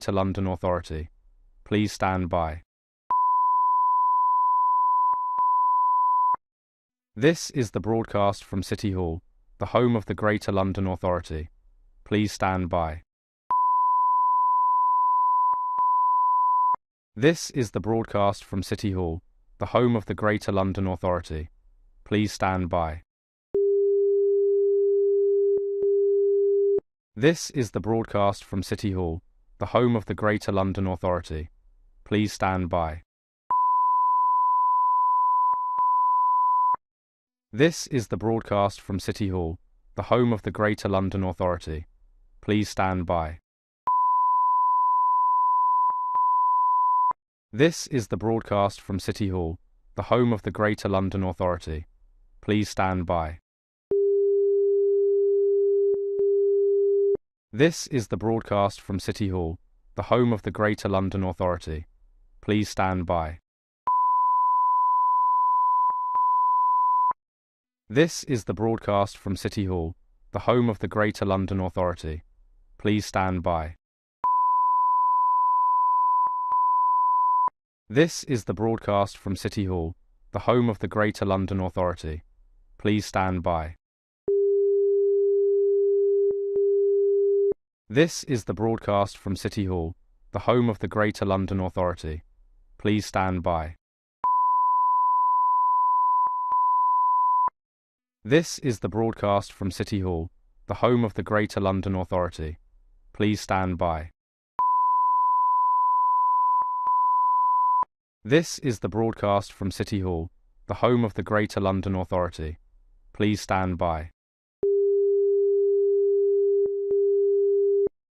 to London Authority. Please stand by. This is the broadcast from City Hall, the home of the Greater London Authority. Please stand by. This is the broadcast from City Hall, the home of the Greater London Authority. Please stand by. This is the broadcast from City Hall, the home of the Greater London Authority. Please stand by. This is the broadcast from City Hall, the home of the Greater London Authority. Please stand by. This is the broadcast from City Hall, the home of the Greater London Authority. Please stand by. This is the broadcast from City Hall, the home of the Greater London Authority. Please stand by. This is the broadcast from City Hall, the home of the Greater London Authority. Please stand by. This is the broadcast from City Hall, the home of the Greater London Authority. Please stand by. This is the broadcast from City Hall, the home of the Greater London Authority. Please stand by. This is the broadcast from City Hall, the home of the Greater London Authority. Please stand by. This is the broadcast from City Hall, the home of the Greater London Authority. Please stand by.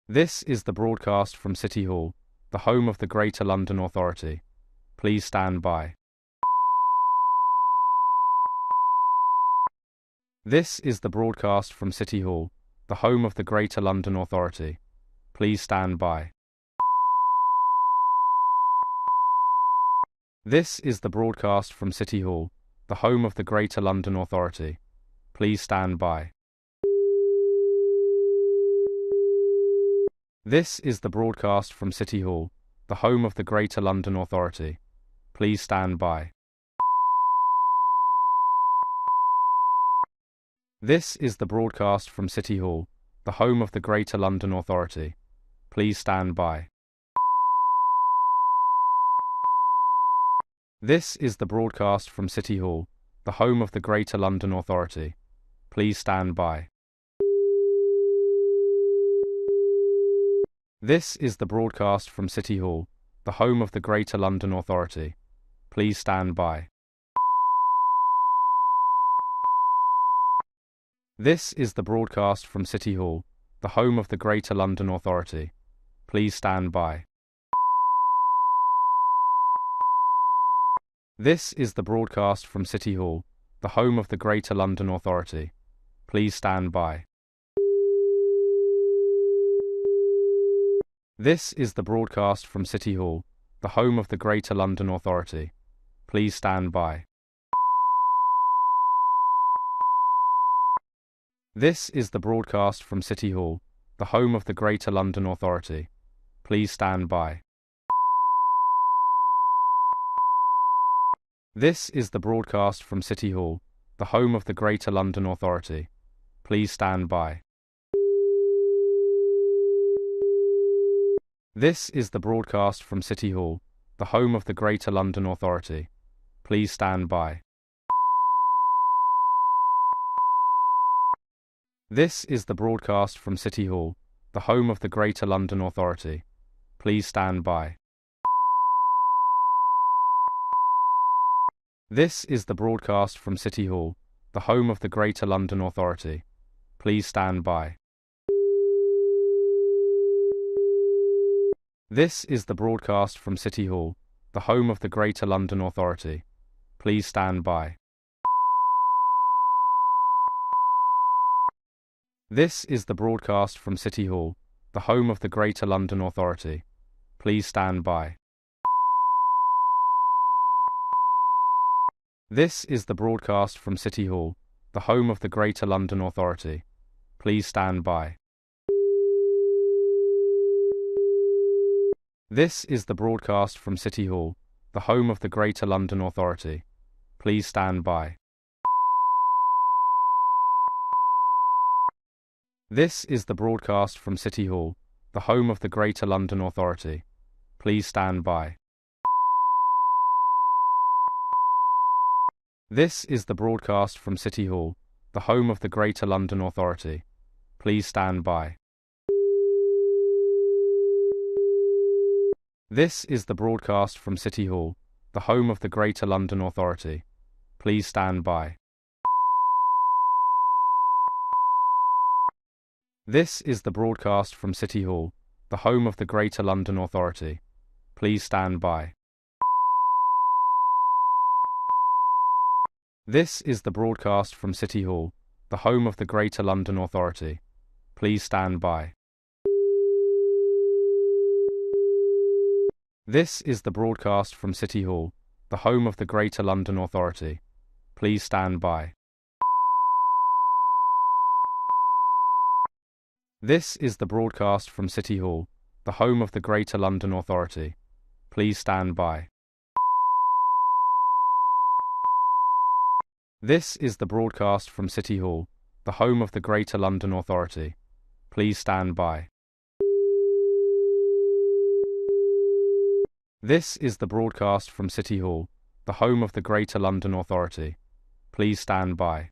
This is the broadcast from City Hall, the home of the Greater London Authority. Please stand by. This is the broadcast from City Hall, the home of the Greater London Authority. Please stand by. This is the broadcast from City Hall, the home of the Greater London Authority. Please stand by. This is the broadcast from City Hall, the home of the Greater London Authority. Please stand by. This is the broadcast from City Hall, the home of the Greater London Authority. Please stand by. This is the broadcast from City Hall, the home of the Greater London Authority. Please stand by. This is the broadcast from City Hall, the home of the Greater London Authority. Please stand by. This is the broadcast from City Hall, the home of the Greater London Authority. Please stand by. This is the broadcast from City Hall, the home of the Greater London Authority. Please stand by. This is the broadcast from City Hall, the home of the Greater London Authority. Please stand by. This is the broadcast from City Hall, the home of the Greater London Authority. Please stand by. This is the broadcast from City Hall, the home of the Greater London Authority. Please stand by. This is the broadcast from City Hall, the home of the Greater London Authority. Please stand by. This is the broadcast from City Hall, the home of the Greater London Authority. Please stand by. This is the broadcast from City Hall, the home of the Greater London Authority. Please stand by. This is the broadcast from City Hall, the home of the Greater London Authority. Please stand by. This is the broadcast from City Hall, the home of the Greater London Authority. Please stand by. This is the broadcast from City Hall, the home of the Greater London Authority. Please stand by. This is the broadcast from City Hall, the home of the Greater London Authority. Please stand by. This is the broadcast from City Hall, the home of the Greater London Authority. Please stand by. This is the broadcast from City Hall, the home of the Greater London Authority. Please stand by. This is the broadcast from City Hall, the home of the Greater London Authority. Please stand by. This is the broadcast from City Hall, the home of the Greater London Authority. Please stand by. This is the broadcast from City Hall, the home of the Greater London Authority. Please stand by. This is the broadcast from City Hall, the home of the Greater London Authority. Please stand by. This is the broadcast from City Hall, the home of the Greater London Authority. Please stand by. This is the broadcast from City Hall, the home of the Greater London Authority. Please stand by. This is the broadcast from City Hall, the home of the Greater London Authority. Please stand by.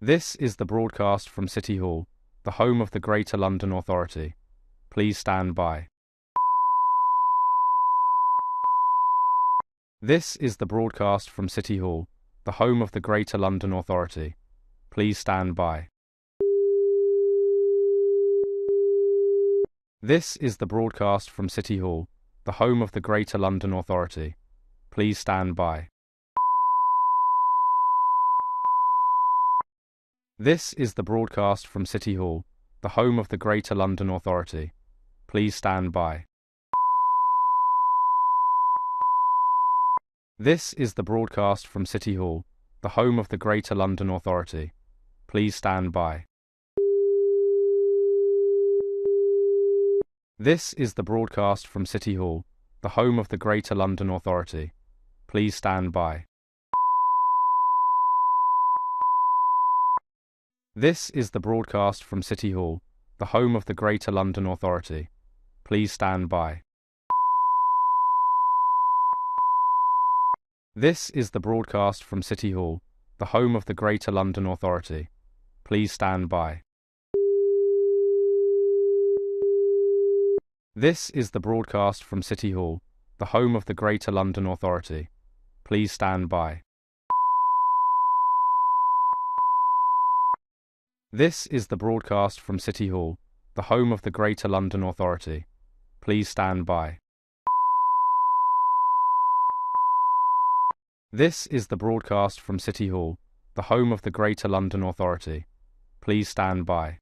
This is the broadcast from City Hall, the home of the Greater London Authority. Please stand by. This is the broadcast from City Hall, the home of the Greater London Authority. Please stand by. This is the broadcast from City Hall, the home of the Greater London Authority. Please stand by. This is the broadcast from City Hall, the home of the Greater London Authority. Please stand by. This is the broadcast from City Hall, the home of the Greater London Authority. Please stand by. This is the broadcast from City Hall, the home of the Greater London Authority. Please stand by. This is the broadcast from City Hall, the home of the Greater London Authority. Please stand by. This is the broadcast from City Hall, the home of the Greater London Authority. Please stand by. This is the broadcast from City Hall, the home of the Greater London Authority. Please stand by. This is the broadcast from City Hall, the home of the Greater London Authority. Please stand by. This is the broadcast from City Hall, the home of the Greater London Authority. Please stand by.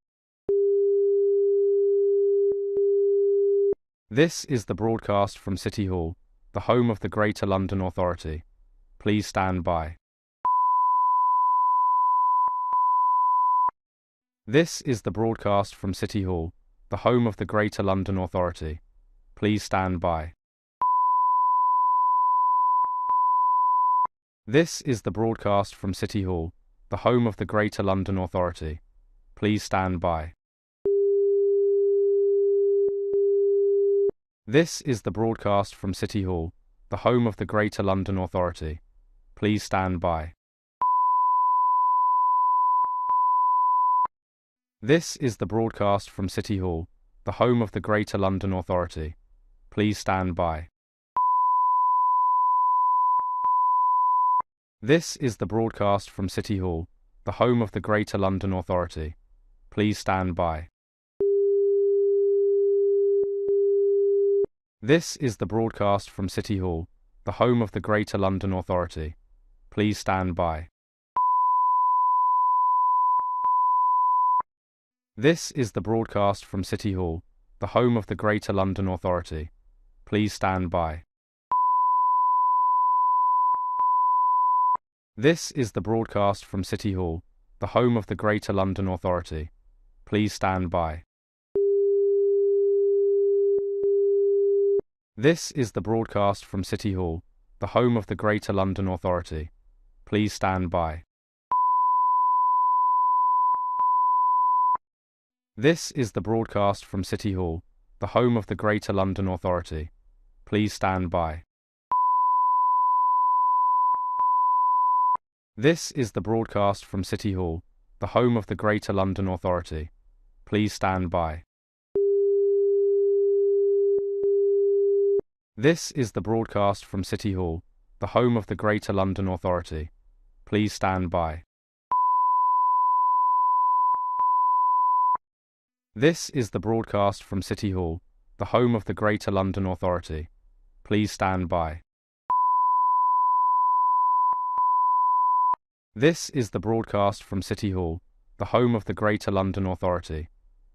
This is the broadcast from City Hall, the home of the Greater London Authority. Please stand by. This is the broadcast from City Hall, the home of the Greater London Authority. Please stand by. This is the broadcast from City Hall, the home of the Greater London Authority. Please stand by. This is the broadcast from City Hall, the home of the Greater London Authority. Please stand by. This is the broadcast from City Hall, the home of the Greater London Authority. Please stand by. This is the broadcast from City Hall, the home of the Greater London Authority. Please stand by. This is the broadcast from City Hall, the home of the Greater London Authority. Please stand by. This is the broadcast from City Hall, the home of the Greater London Authority. Please stand by. This is the broadcast from City Hall, the home of the Greater London Authority. Please stand by. This is the broadcast from City Hall, the home of the Greater London Authority. Please stand by. This is the broadcast from City Hall, the home of the Greater London Authority. Please stand by. This is the broadcast from City Hall, the home of the Greater London Authority. Please stand by. This is the broadcast from City Hall, the home of the Greater London Authority. Please stand by. This is the broadcast from City Hall, the home of the Greater London Authority. Please stand by. This is the broadcast from City Hall, the home of the Greater London Authority.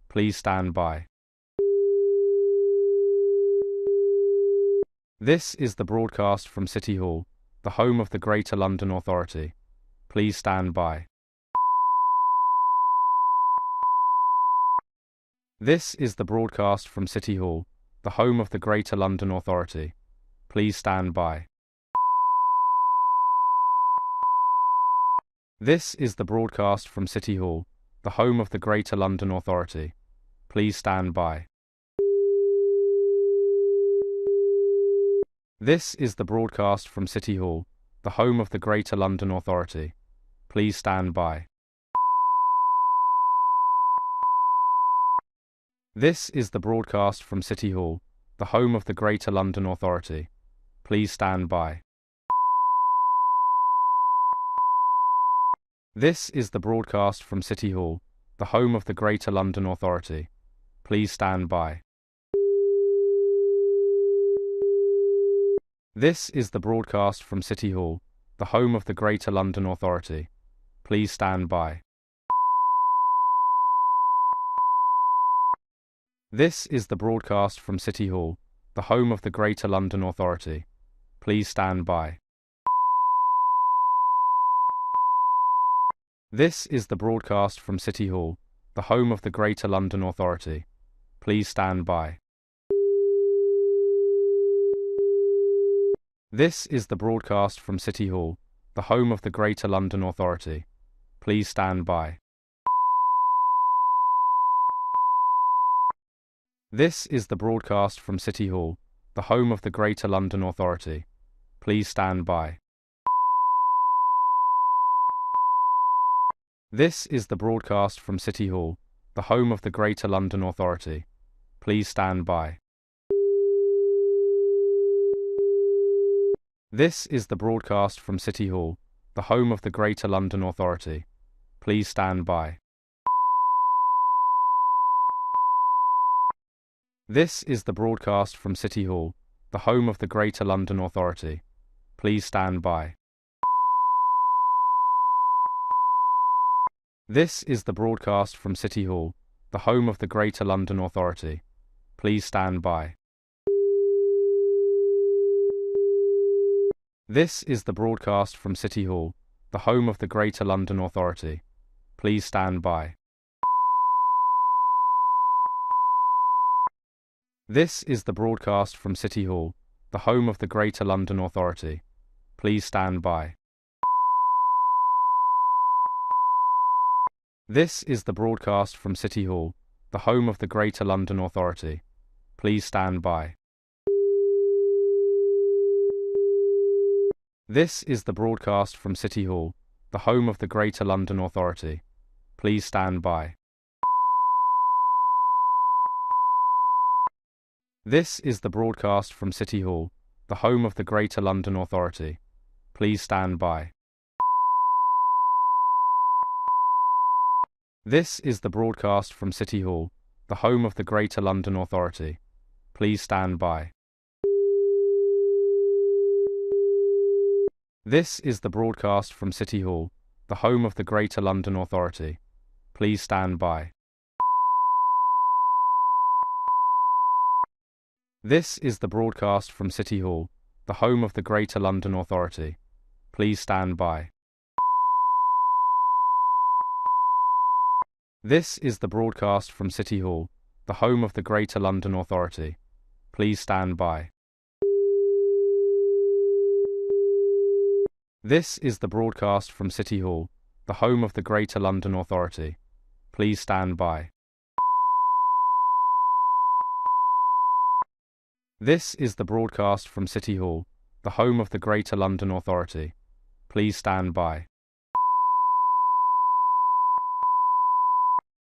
Please stand by. This is the broadcast from City Hall, the home of the Greater London Authority. Please stand by. This is the broadcast from City Hall, the home of the Greater London Authority. Please stand by. This is the broadcast from City Hall, the home of the Greater London Authority. Please stand by. This is the broadcast from City Hall, the home of the Greater London Authority. Please stand by. This is the broadcast from City Hall, the home of the Greater London Authority. Please stand by. This is the broadcast from City Hall, the home of the Greater London Authority. Please stand by. This is the broadcast from City Hall, the home of the Greater London Authority. Please stand by. This is the broadcast from City Hall, the home of the Greater London Authority. Please stand by. This is the broadcast from City Hall, the home of the Greater London Authority. Please stand by. This is the broadcast from City Hall, the home of the Greater London Authority. Please stand by. This is the broadcast from City Hall, the home of the Greater London Authority. Please stand by. This is the broadcast from City Hall, the home of the Greater London Authority. Please stand by. This is the broadcast from City Hall, the home of the Greater London Authority. Please stand by. This is the broadcast from City Hall, the home of the Greater London Authority. Please stand by. This is the broadcast from City Hall, the home of the Greater London Authority. Please stand by. This is the broadcast from City Hall, the home of the Greater London Authority. Please stand by. This is the broadcast from City Hall, the home of the Greater London Authority. Please stand by. This is the broadcast from City Hall, the home of the Greater London Authority. Please stand by. This is the broadcast from City Hall, the home of the Greater London Authority. Please stand by. This is the broadcast from City Hall, the home of the Greater London Authority. Please stand by. This is the broadcast from City Hall, the home of the Greater London Authority. Please stand by. This is the broadcast from City Hall, the home of the Greater London Authority. Please stand by. This is the broadcast from City Hall, the home of the Greater London Authority. Please stand by. This is the broadcast from City Hall, the home of the Greater London Authority. Please stand by. This is the broadcast from City Hall, the home of the Greater London Authority. Please stand by. This is the broadcast from City Hall, the home of the Greater London Authority. Please stand by.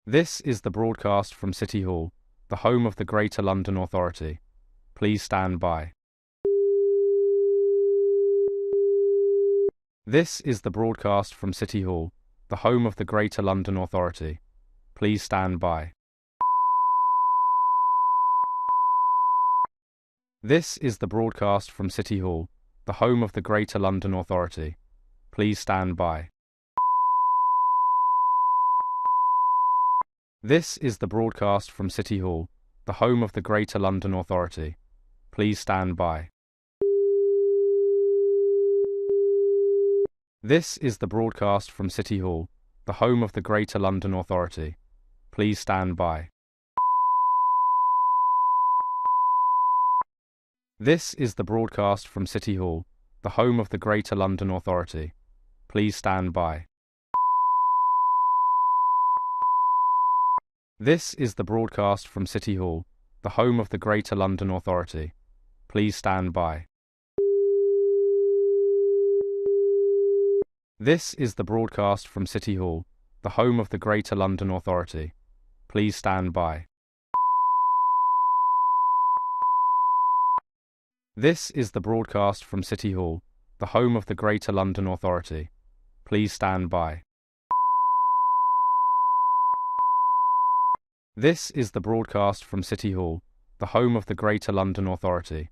This is the broadcast from City Hall, the home of the Greater London Authority. Please stand by. This is the broadcast from City Hall, the home of the Greater London Authority. Please stand by. This is the broadcast from City Hall, the home of the Greater London Authority. Please stand by. This is the broadcast from City Hall, the home of the Greater London Authority. Please stand by. This is the broadcast from City Hall, the home of the Greater London Authority. Please stand by. This is the broadcast from City Hall, the home of the Greater London Authority. Please stand by. This is the broadcast from City Hall, the home of the Greater London Authority. Please stand by. This is the broadcast from City Hall, the home of the Greater London Authority. Please stand by. This is the broadcast from City Hall, the home of the Greater London Authority. Please stand by. This is the broadcast from City Hall, the home of the Greater London Authority.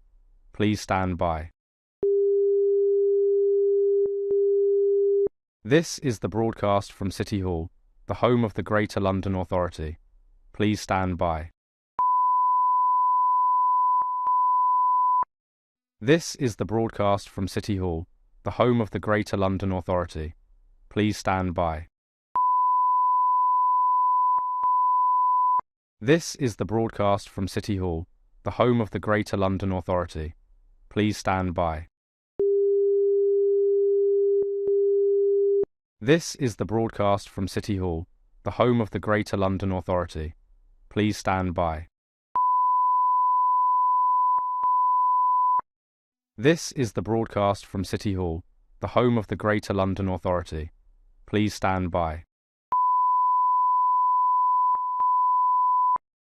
Please stand by. This is the broadcast from City Hall, the home of the Greater London Authority. Please stand by. This is the broadcast from City Hall, the home of the Greater London Authority. Please stand by. This is the broadcast from City Hall, the home of the Greater London Authority. Please stand by. This is the broadcast from City Hall, the home of the Greater London Authority. Please stand by. This is the broadcast from City Hall, the home of the Greater London Authority. Please stand by.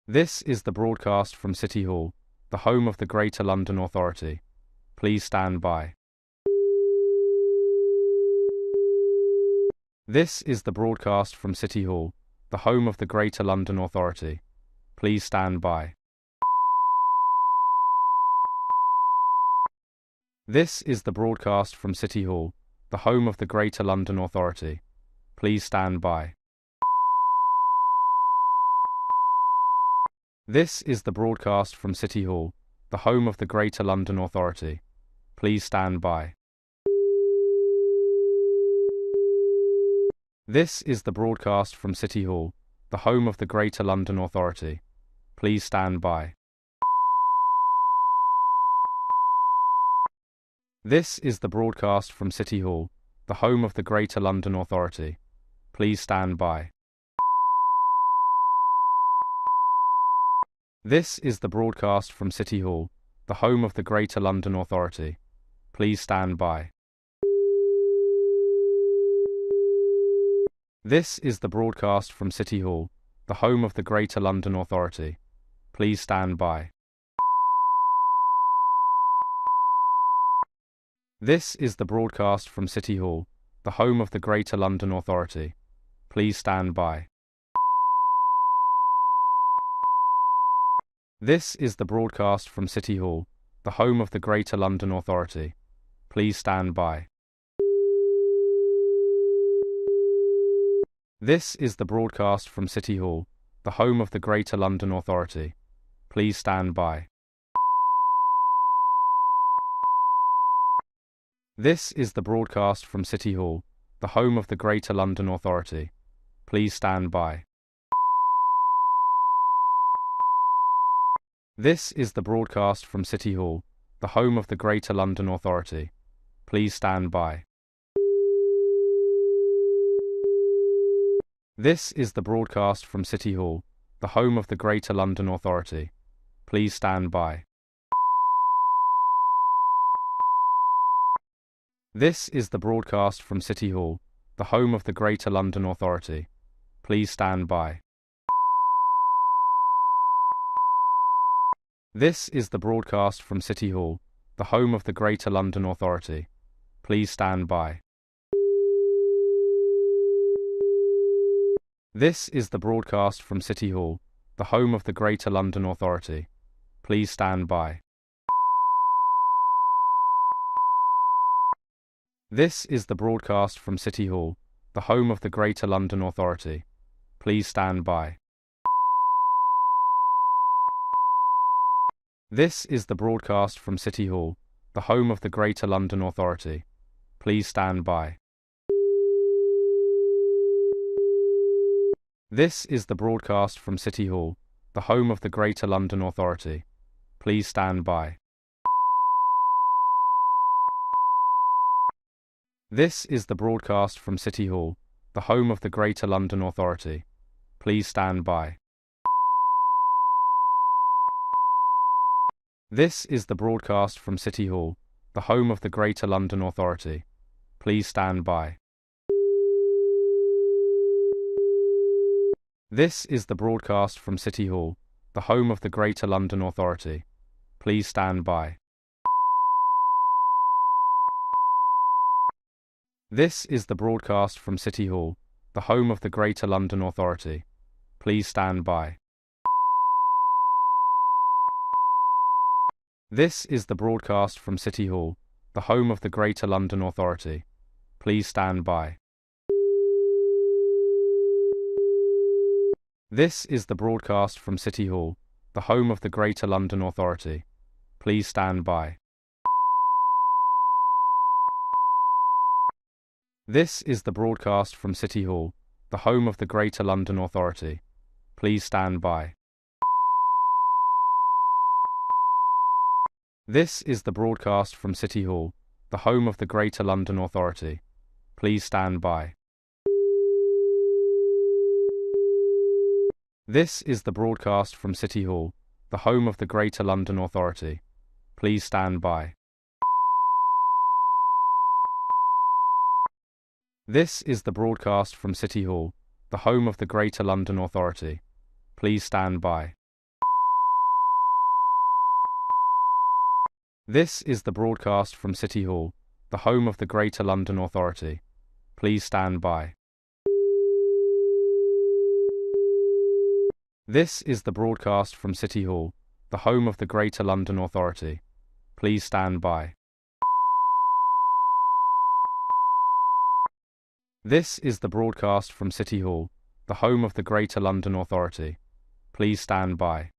This is the broadcast from City Hall, the home of the Greater London Authority. Please stand by. This is the broadcast from City Hall, the home of the Greater London Authority. Please stand by. This is the broadcast from City Hall, the home of the Greater London Authority. Please stand by. This is the broadcast from City Hall, the home of the Greater London Authority. Please stand by. This is the broadcast from City Hall, the home of the Greater London Authority. Please stand by. This is the broadcast from City Hall, the home of the Greater London Authority. Please stand by. This is the broadcast from City Hall, the home of the Greater London Authority. Please stand by. This is the broadcast from City Hall, the home of the Greater London Authority. Please stand by. This is the broadcast from City Hall, the home of the Greater London Authority. Please stand by. This is the broadcast from City Hall, the home of the Greater London Authority. Please stand by. This is the broadcast from City Hall, the home of the Greater London Authority. Please stand by. This is the broadcast from City Hall, the home of the Greater London Authority. Please stand by. This is the broadcast from City Hall, the home of the Greater London Authority. Please stand by. This is the broadcast from City Hall, the home of the Greater London Authority. Please stand by. This is the broadcast from City Hall, the home of the Greater London Authority. Please stand by. This is the broadcast from City Hall, the home of the Greater London Authority. Please stand by. This is the broadcast from City Hall, the home of the Greater London Authority. Please stand by. This is the broadcast from City Hall, the home of the Greater London Authority. Please stand by. This is the broadcast from City Hall, the home of the Greater London Authority. Please stand by. This is the broadcast from City Hall, the home of the Greater London Authority. Please stand by. This is the broadcast from City Hall, the home of the Greater London Authority. Please stand by. This is the broadcast from City Hall, the home of the Greater London Authority. Please stand by. This is the broadcast from City Hall, the home of the Greater London Authority. Please stand by. This is the broadcast from City Hall, the home of the Greater London Authority. Please stand by. This is the broadcast from City Hall, the home of the Greater London Authority. Please stand by. This is the broadcast from City Hall, the home of the Greater London Authority. Please stand by. This is the broadcast from City Hall, the home of the Greater London Authority. Please stand by. This is the broadcast from City Hall, the home of the Greater London Authority. Please stand by. This is the broadcast from City Hall, the home of the Greater London Authority. Please stand by. This is the broadcast from City Hall, the home of the Greater London Authority. Please stand by. This is the broadcast from City Hall, the home of the Greater London Authority. Please stand by. This is the broadcast from City Hall, the home of the Greater London Authority. Please stand by. This is the broadcast from City Hall, the home of the Greater London Authority. Please stand by.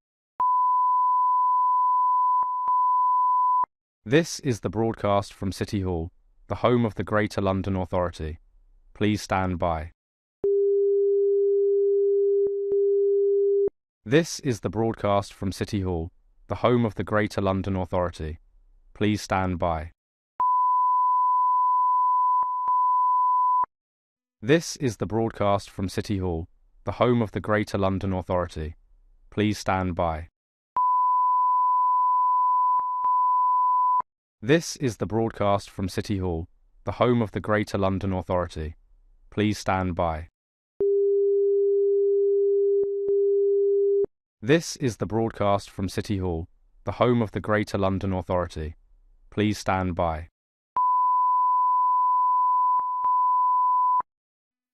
This is the broadcast from City Hall, the home of the Greater London Authority. Please stand by. This is the broadcast from City Hall, the home of the Greater London Authority. Please stand by. This is the broadcast from City Hall, the home of the Greater London Authority. Please stand by. This is the broadcast from City Hall, the home of the Greater London Authority. Please stand by. This is the broadcast from City Hall, the home of the Greater London Authority. Please stand by.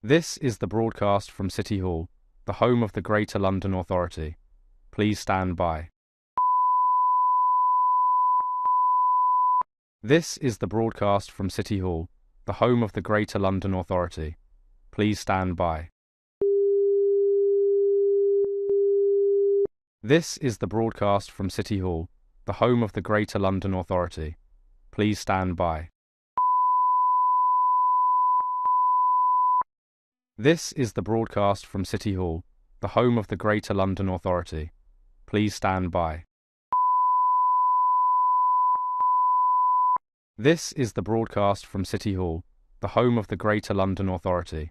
This is the broadcast from City Hall, the home of the Greater London Authority. Please stand by. This is the broadcast from City Hall, the home of the Greater London Authority. Please stand by. This is the broadcast from City Hall, the home of the Greater London Authority. Please stand by. This is the broadcast from City Hall, the home of the Greater London Authority. Please stand by. This is the broadcast from City Hall, the home of the Greater London Authority.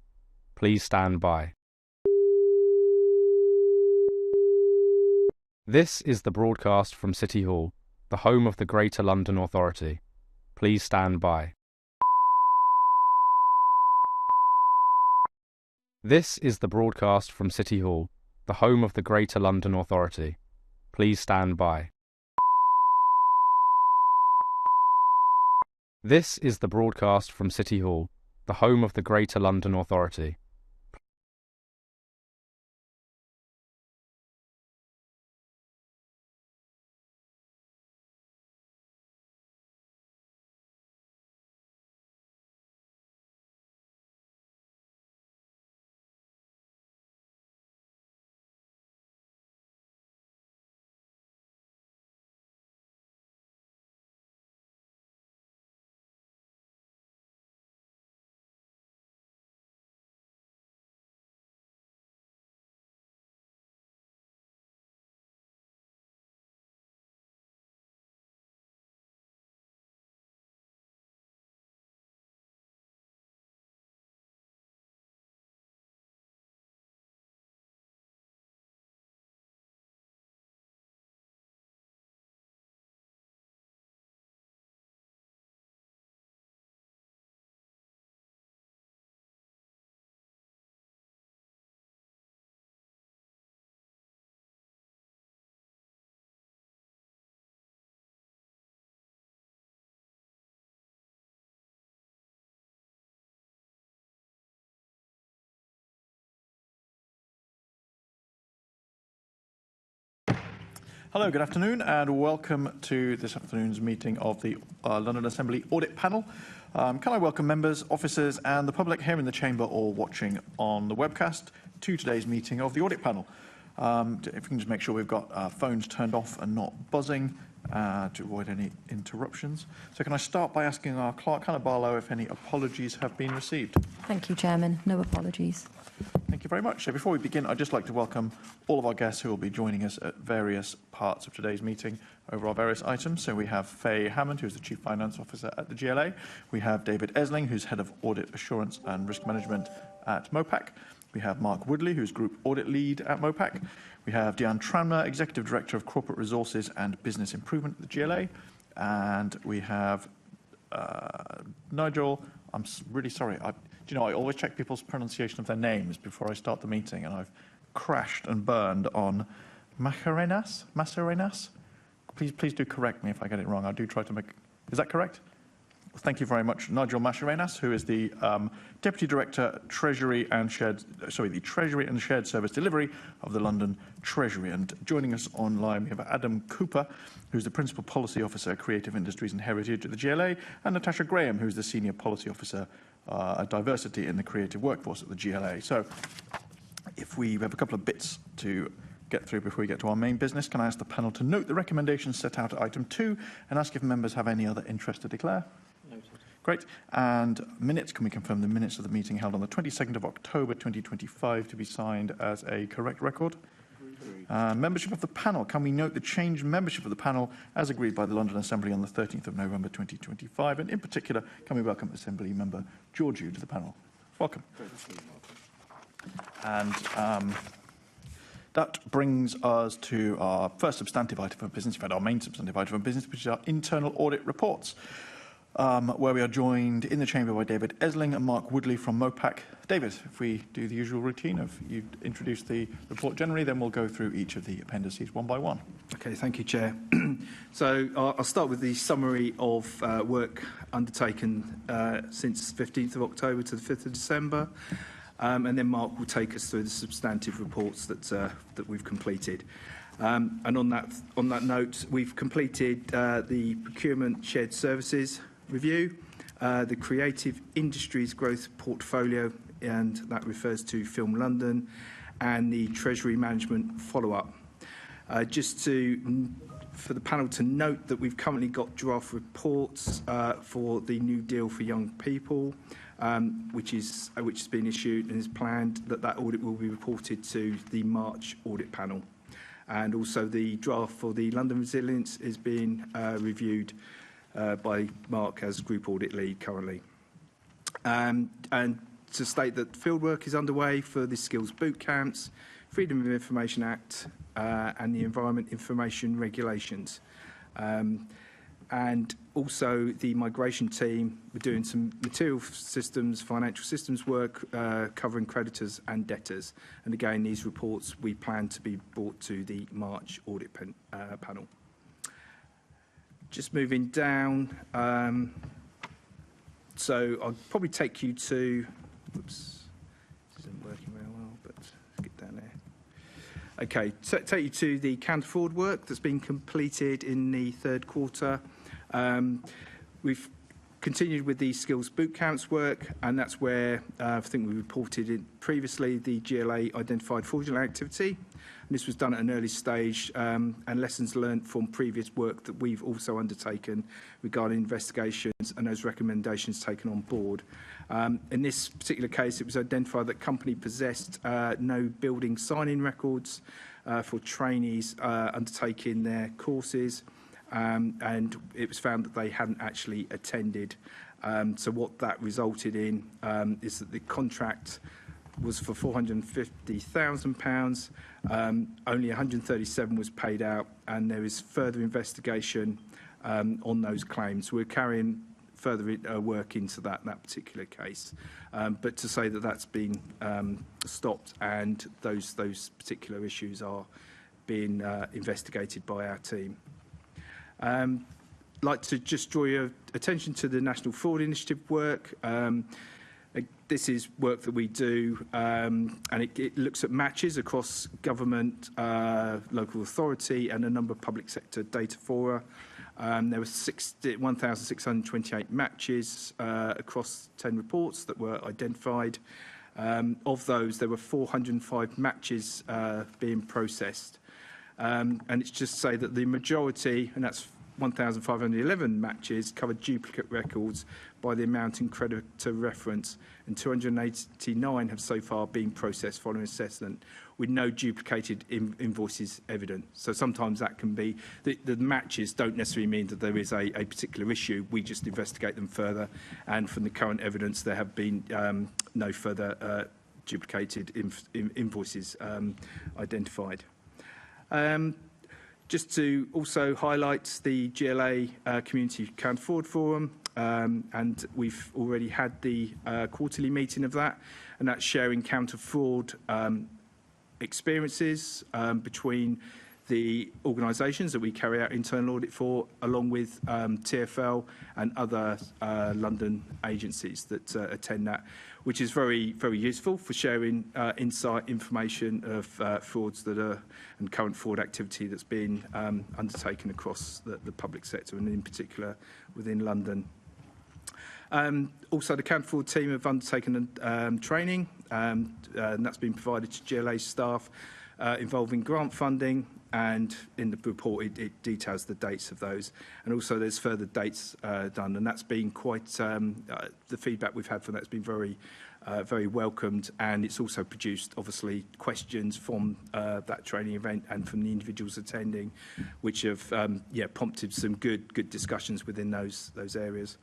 Please stand by. This is the broadcast from City Hall, the home of the Greater London Authority. Please stand by. This is the broadcast from City Hall, the home of the Greater London Authority. Please stand by. This is the broadcast from City Hall, the home of the Greater London Authority. Hello, good afternoon, and welcome to this afternoon's meeting of the London Assembly Audit Panel. Can I welcome members, officers and the public here in the chamber or watching on the webcast to today's meeting of the Audit Panel. If we can just make sure we've got phones turned off and not buzzing to avoid any interruptions. So can I start by asking our clerk, Hannah Barlow, if any apologies have been received? Thank you, Chairman. No apologies. Thank you very much. So before we begin, I'd just like to welcome all of our guests who will be joining us at various parts of today's meeting over our various items. So we have Faye Hammond, who's the Chief Finance Officer at the GLA. We have David Esling, who's Head of Audit Assurance and Risk Management at MOPAC. We have Mark Woodley, who's Group Audit Lead at MOPAC. We have Deanne Tranmer, Executive Director of Corporate Resources and Business Improvement at the GLA. And we have Nigel. I'm really sorry. Do you know, I always check people's pronunciation of their names before I start the meeting, and I've crashed and burned on Mascarenas? Please do correct me if I get it wrong. I do try to make... Is that correct? Well, thank you very much. Nigel Mascarenas, who is the Deputy Director, Treasury and Shared Service Delivery of the London Treasury. And joining us online, we have Adam Cooper, who's the Principal Policy Officer, Creative Industries and Heritage at the GLA, and Natasha Graham, who's the Senior Policy Officer, Diversity in the Creative Workforce at the GLA. So if we have a couple of bits to get through before we get to our main business, can I ask the panel to note the recommendations set out at item 2 and ask if members have any other interest to declare? Noted. Great. And minutes, can we confirm the minutes of the meeting held on the 22nd of October 2025 to be signed as a correct record? Membership of the panel. Can we note the changed membership of the panel as agreed by the London Assembly on the 13th of November 2025? And in particular, can we welcome Assembly Member Georgiou to the panel? Welcome. And that brings us to our first substantive item of business, in fact, our main substantive item of business, which is our internal audit reports, where we are joined in the chamber by David Esling and Mark Woodley from MOPAC. David, if we do the usual routine of you introduce the report generally, then we'll go through each of the appendices one by one. Okay, thank you, Chair. So I'll start with the summary of work undertaken since 15th of October to the 5th of December. And then Mark will take us through the substantive reports that we've completed. And on that note, we've completed the procurement shared services review, the creative industries growth portfolio, and that refers to Film London, and the Treasury management follow-up. For the panel to note that we've currently got draft reports for the New Deal for Young People, which has been issued and is planned that audit will be reported to the March Audit Panel. And also the draft for the London Resilience is being reviewed by Mark as Group Audit Lead currently. And to state that fieldwork is underway for the skills boot camps, Freedom of Information Act and the Environment Information Regulations. And also the migration team were doing some material systems, financial systems work covering creditors and debtors. And again, these reports we plan to be brought to the March Audit Panel. Just moving down, so I'll probably take you to, oops, this isn't working very well, but let's get down there. Okay, take you to the counter-fraud work that's been completed in the third quarter. We've continued with the skills boot camps work, and that's where I think we reported it previously, the GLA identified fraudulent activity. And this was done at an early stage, and lessons learned from previous work that we've also undertaken regarding investigations and those recommendations taken on board. In this particular case, it was identified that company possessed no building sign-in records for trainees undertaking their courses. And it was found that they hadn't actually attended. So what that resulted in is that the contract was for £450,000. Only 137 was paid out, and there is further investigation on those claims. We're carrying further work into that particular case. But to say that that's been stopped and those particular issues are being investigated by our team. I'd like to just draw your attention to the National Fraud Initiative work. This is work that we do, and it looks at matches across government, local authority, and a number of public sector data fora. There were 1,628 matches across 10 reports that were identified. Of those, there were 405 matches being processed. And it's just to say that the majority, and that's 1,511 matches, covered duplicate records by the amount in creditor reference, and 289 have so far been processed following assessment with no duplicated invoices evident. So sometimes that can be, the matches don't necessarily mean that there is a particular issue. We just investigate them further, and from the current evidence, there have been no further duplicated invoices identified. Just to also highlight the GLA Community Counter Fraud Forum, and we've already had the quarterly meeting of that, and that's sharing counter fraud experiences between the organisations that we carry out internal audit for, along with TfL and other London agencies that attend that, which is very, very useful for sharing insight, information of frauds that are, and current fraud activity that's been undertaken across the public sector, and in particular within London. Also, the counter fraud team have undertaken training, and that's been provided to GLA staff involving grant funding, and in the report it details the dates of those, and also there's further dates done, and that's been quite the feedback we've had from that's been very very welcomed, and it's also produced obviously questions from that training event and from the individuals attending, which have prompted some good discussions within those areas.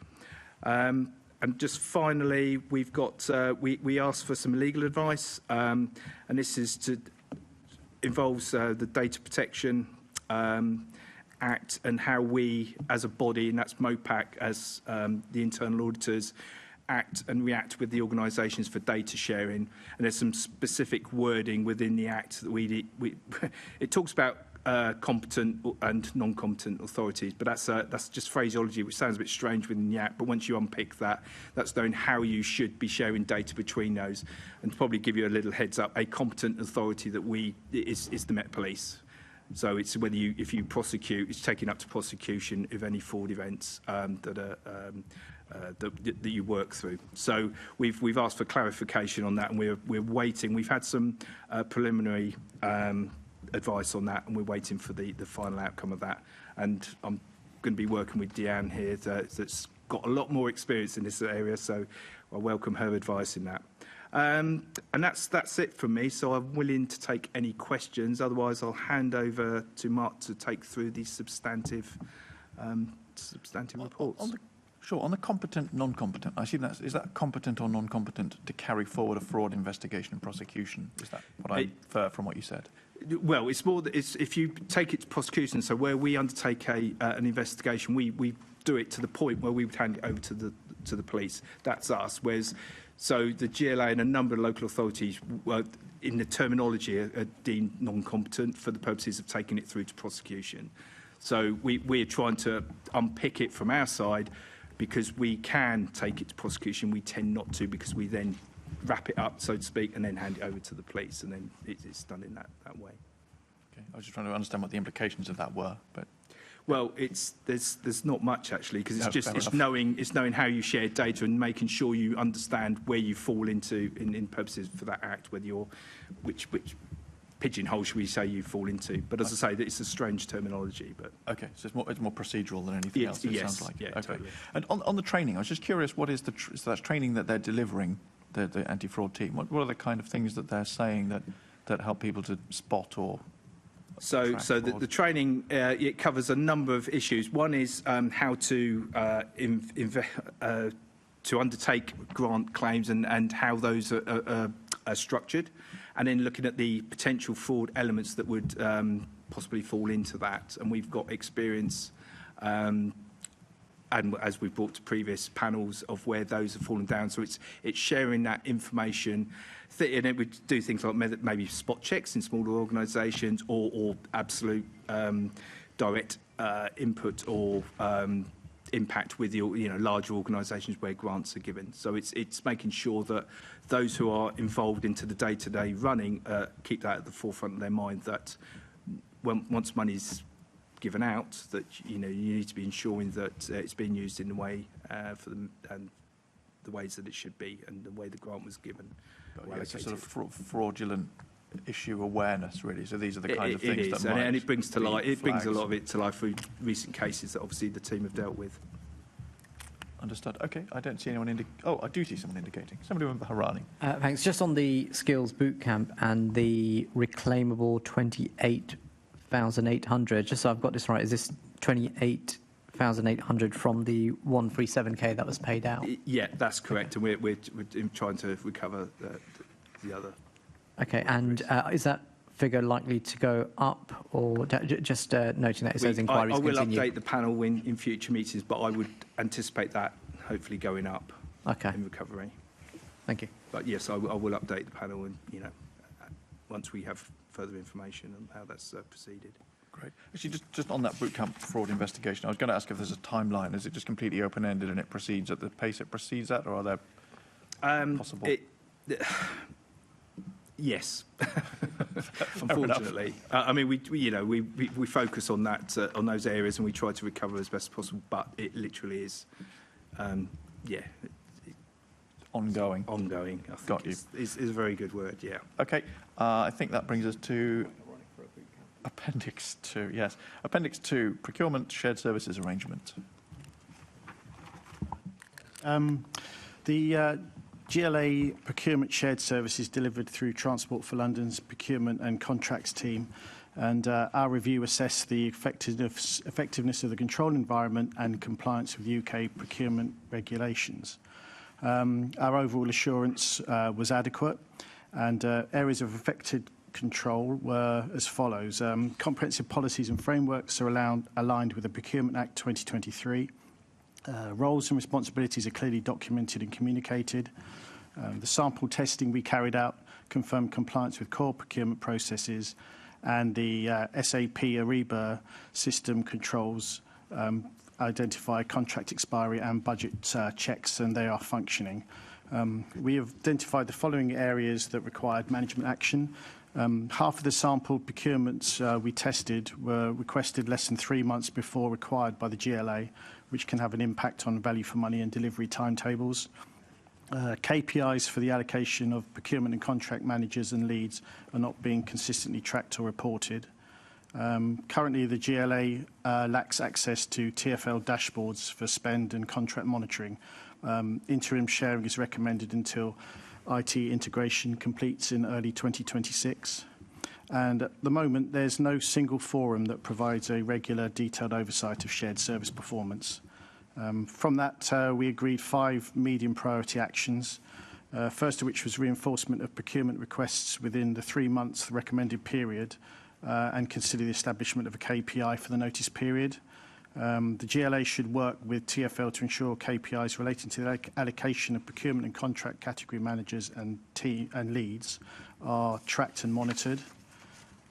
And just finally, we've got we asked for some legal advice, and this is involves the Data Protection Act and how we, as a body, and that's MOPAC, as the internal auditors, act and react with the organisations for data sharing. And there's some specific wording within the Act that it talks about competent and non-competent authorities, but that's just phraseology which sounds a bit strange within the Act, but once you unpick that, that's knowing how you should be sharing data between those. And to probably give you a little heads up, a competent authority that is the Met Police. So it's whether if you prosecute, it's taking up to prosecution of any fraud events that you work through. So we've asked for clarification on that, and we're waiting. We've had some preliminary advice on that, and we're waiting for the final outcome of that. And I'm going to be working with Deanne here that's got a lot more experience in this area, so I welcome her advice in that. And that's it from me, so I'm willing to take any questions. Otherwise, I'll hand over to Mark to take through these substantive reports. Sure. On the competent, non-competent, I assume is that competent or non-competent to carry forward a fraud investigation and prosecution? Is that what I infer from what you said? Well, it's more that if you take it to prosecution, so where we undertake an investigation, we do it to the point where we would hand it over to the police. That's us. Whereas, so the GLA and a number of local authorities, in the terminology, are deemed non-competent for the purposes of taking it through to prosecution. So we're trying to unpick it from our side because we can take it to prosecution. We tend not to because we then wrap it up, so to speak, and then hand it over to the police, and then it's done in that way. Okay. I was just trying to understand what the implications of that were, but. Well, there's not much actually because it's knowing how you share data and making sure you understand where you fall into in purposes for that act, whether you're which pigeonhole should we say you fall into. But as I say, it's a strange terminology. But okay, so it's more procedural than anything else. It sounds like. Yeah, okay. Totally. And on the training, I was just curious, what is so that's training that they're delivering, the anti-fraud team. What are the kind of things that they're saying that help people to spot or So the training, it covers a number of issues. One is how to undertake grant claims and how those are structured, and then looking at the potential fraud elements that would possibly fall into that. And we've got experience, and as we've brought to previous panels, of where those have fallen down. So it's sharing that information. And it would do things like maybe spot checks in smaller organisations or absolute direct input or impact with your larger organisations where grants are given. So it's making sure that those who are involved into the day-to-day running keep that at the forefront of their mind, that once money's given out, that you need to be ensuring that it's being used in the way for them and the ways that it should be and the way the grant was given. Yeah, it's a sort of fraudulent issue awareness, really. So these are the kind of things that might and it brings to light. It brings a flags. lot of it to life through recent cases that obviously the team have dealt with. Understood. Okay, I don't see anyone I do see someone indicating. Somebody with Harani. Thanks. Just on the skills bootcamp and the reclaimable 28,800. Just so I've got this right, is this 28,800 from the 137k that was paid out? Yeah, that's correct, and we're trying to recover the other. Okay, and is that figure likely to go up, or just noting that it says inquiries continue? I will update the panel in future meetings, but I would anticipate that hopefully going up in recovery. Thank you. But yes, I will update the panel, and once we have further information on how that's proceeded. Great. Actually, just on that bootcamp fraud investigation, I was going to ask if there's a timeline. Is it just completely open-ended and it proceeds at the pace it proceeds at, or are there possible? Yes, unfortunately. I mean, we focus on that on those areas, and we try to recover as best as possible. But it literally is, ongoing. Ongoing. I think Got you. Is a very good word. Yeah. Okay. I think that brings us to Appendix 2. Yes, Appendix 2: Procurement Shared Services Arrangement. The GLA procurement shared services delivered through Transport for London's procurement and contracts team, and our review assessed the effectiveness of the control environment and compliance with UK procurement regulations. Our overall assurance was adequate, and areas of affected control were as follows. Comprehensive policies and frameworks are aligned with the Procurement Act 2023. Roles and responsibilities are clearly documented and communicated. The sample testing we carried out confirmed compliance with core procurement processes, and the SAP Ariba system controls identify contract expiry and budget checks, and they are functioning. We have identified the following areas that required management action. Half of the sampled procurements we tested were requested less than 3 months before required by the GLA, which can have an impact on value for money and delivery timetables. KPIs for the allocation of procurement and contract managers and leads are not being consistently tracked or reported. Currently, the GLA lacks access to TfL dashboards for spend and contract monitoring. Interim sharing is recommended until IT integration completes in early 2026. And at the moment, there's no single forum that provides a regular, detailed oversight of shared service performance. From that, we agreed 5 medium priority actions, first of which was reinforcement of procurement requests within the 3 months recommended period and consider the establishment of a KPI for the notice period. The GLA should work with TfL to ensure KPIs relating to the allocation of procurement and contract category managers and leads are tracked and monitored.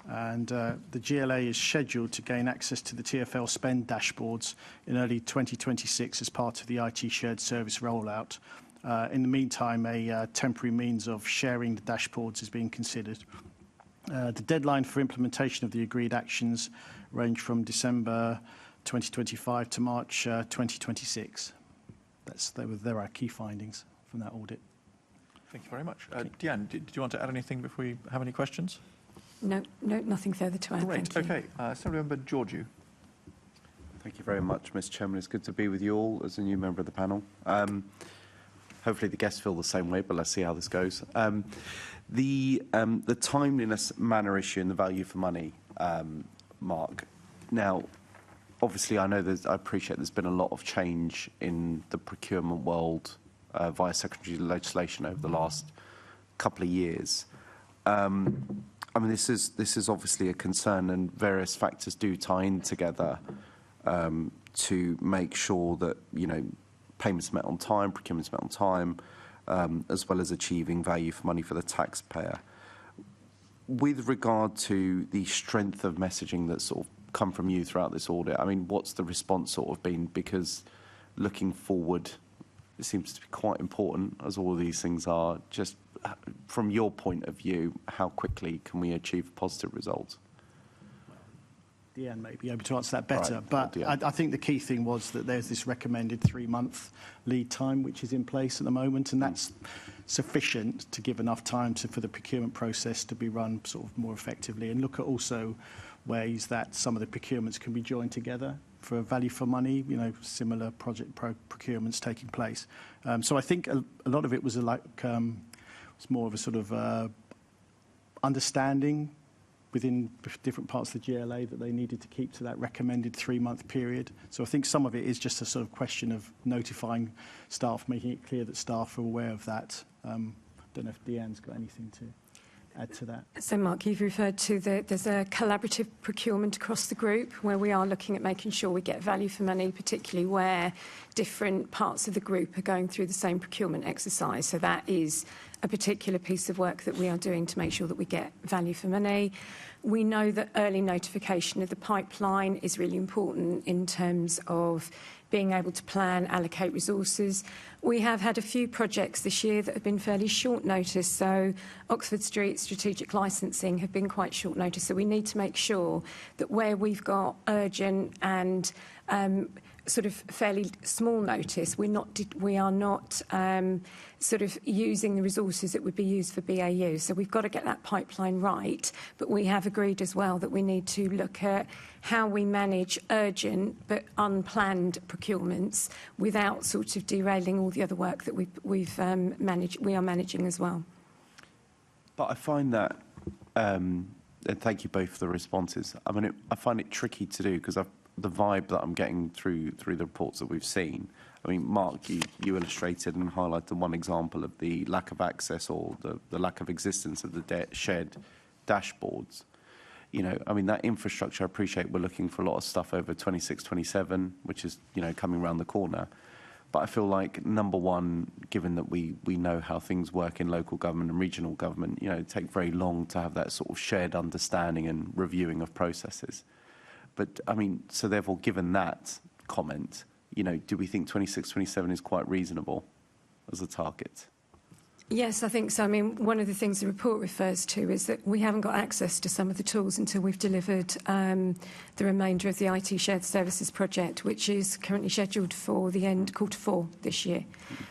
And the GLA is scheduled to gain access to the TfL spend dashboards in early 2026 as part of the IT shared service rollout. In the meantime, a temporary means of sharing the dashboards is being considered. The deadline for implementation of the agreed actions range from December 2025 to March 2026. There are key findings from that audit. Thank you very much. Deanne, did you want to add anything before we have any questions? No, nothing further to add. Great. Thank you. Okay. Assembly Member Georgiou. Thank you very much, Mr. Chairman. It's good to be with you all as a new member of the panel. Hopefully the guests feel the same way, but let's see how this goes. The timeliness manner issue and the value for money, Mark. Now, obviously, I appreciate there's been a lot of change in the procurement world via secondary legislation over the last couple of years. I mean, this is obviously a concern, and various factors do tie in together to make sure that, you know, payments met on time, procurements met on time, as well as achieving value for money for the taxpayer. With regard to the strength of messaging that's sort of come from you throughout this audit, I mean, what's the response sort of been? Because looking forward, it seems to be quite important, as all of these things are. Just from your point of view, how quickly can we achieve positive results? Deanne may be able to answer that better, Right. but I think the key thing was that there's this recommended 3-month lead time which is in place at the moment, and that's sufficient to give enough time for the procurement process to be run sort of more effectively, and look at also ways that some of the procurements can be joined together for value for money, you know, similar project procurements taking place. So I think a lot of it was it's more of a sort of understanding within different parts of the GLA that they needed to keep to that recommended 3-month period. So I think some of it is just a sort of question of notifying staff, making it clear that staff are aware of that. Don't know if Deanne's got anything to add to that. So, Mark, you've referred to there's a collaborative procurement across the group where we are looking at making sure we get value for money, particularly where different parts of the group are going through the same procurement exercise. So that is a particular piece of work that we are doing to make sure that we get value for money. We know that early notification of the pipeline is really important in terms of being able to plan, allocate resources. We have had a few projects this year that have been fairly short notice. So Oxford Street strategic licensing have been quite short notice. So we need to make sure that where we've got urgent and sort of fairly small notice, we are not sort of using the resources that would be used for BAU. So we've got to get that pipeline right. But we have agreed as well that we need to look at how we manage urgent but unplanned procurements without sort of derailing all the other work that we are managing as well. But I find that, and thank you both for the responses. I mean, I find it tricky to do because the vibe that I'm getting through the reports that we've seen. I mean, Mark, you illustrated and highlighted one example of the lack of access or the lack of existence of the shared dashboards. You know, I mean, that infrastructure, I appreciate we're looking for a lot of stuff over 26, 27, which is, you know, coming around the corner. But I feel like, number one, given that we know how things work in local government and regional government, you know, it takes very long to have that sort of shared understanding and reviewing of processes. But, I mean, so therefore, given that comment, you know, do we think 26, 27 is quite reasonable as a target? Yes, I think so. I mean, one of the things the report refers to is that we haven't got access to some of the tools until we've delivered the remainder of the IT Shared Services project, which is currently scheduled for the end Q4 this year.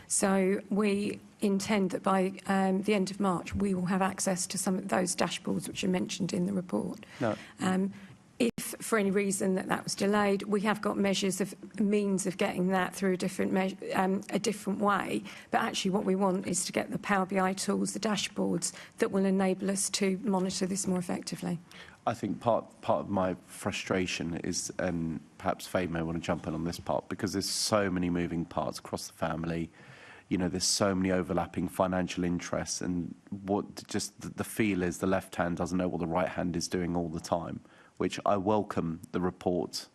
So we intend that by the end of March, we will have access to some of those dashboards which are mentioned in the report. No. If for any reason that was delayed, we have got means of getting that through a different way. But actually what we want is to get the Power BI tools, the dashboards that will enable us to monitor this more effectively. I think part of my frustration is, and perhaps Faye may want to jump in on this part, because there's so many moving parts across the family. You know, there's so many overlapping financial interests, and what just the feel is the left hand doesn't know what the right hand is doing all the time, which I welcome the report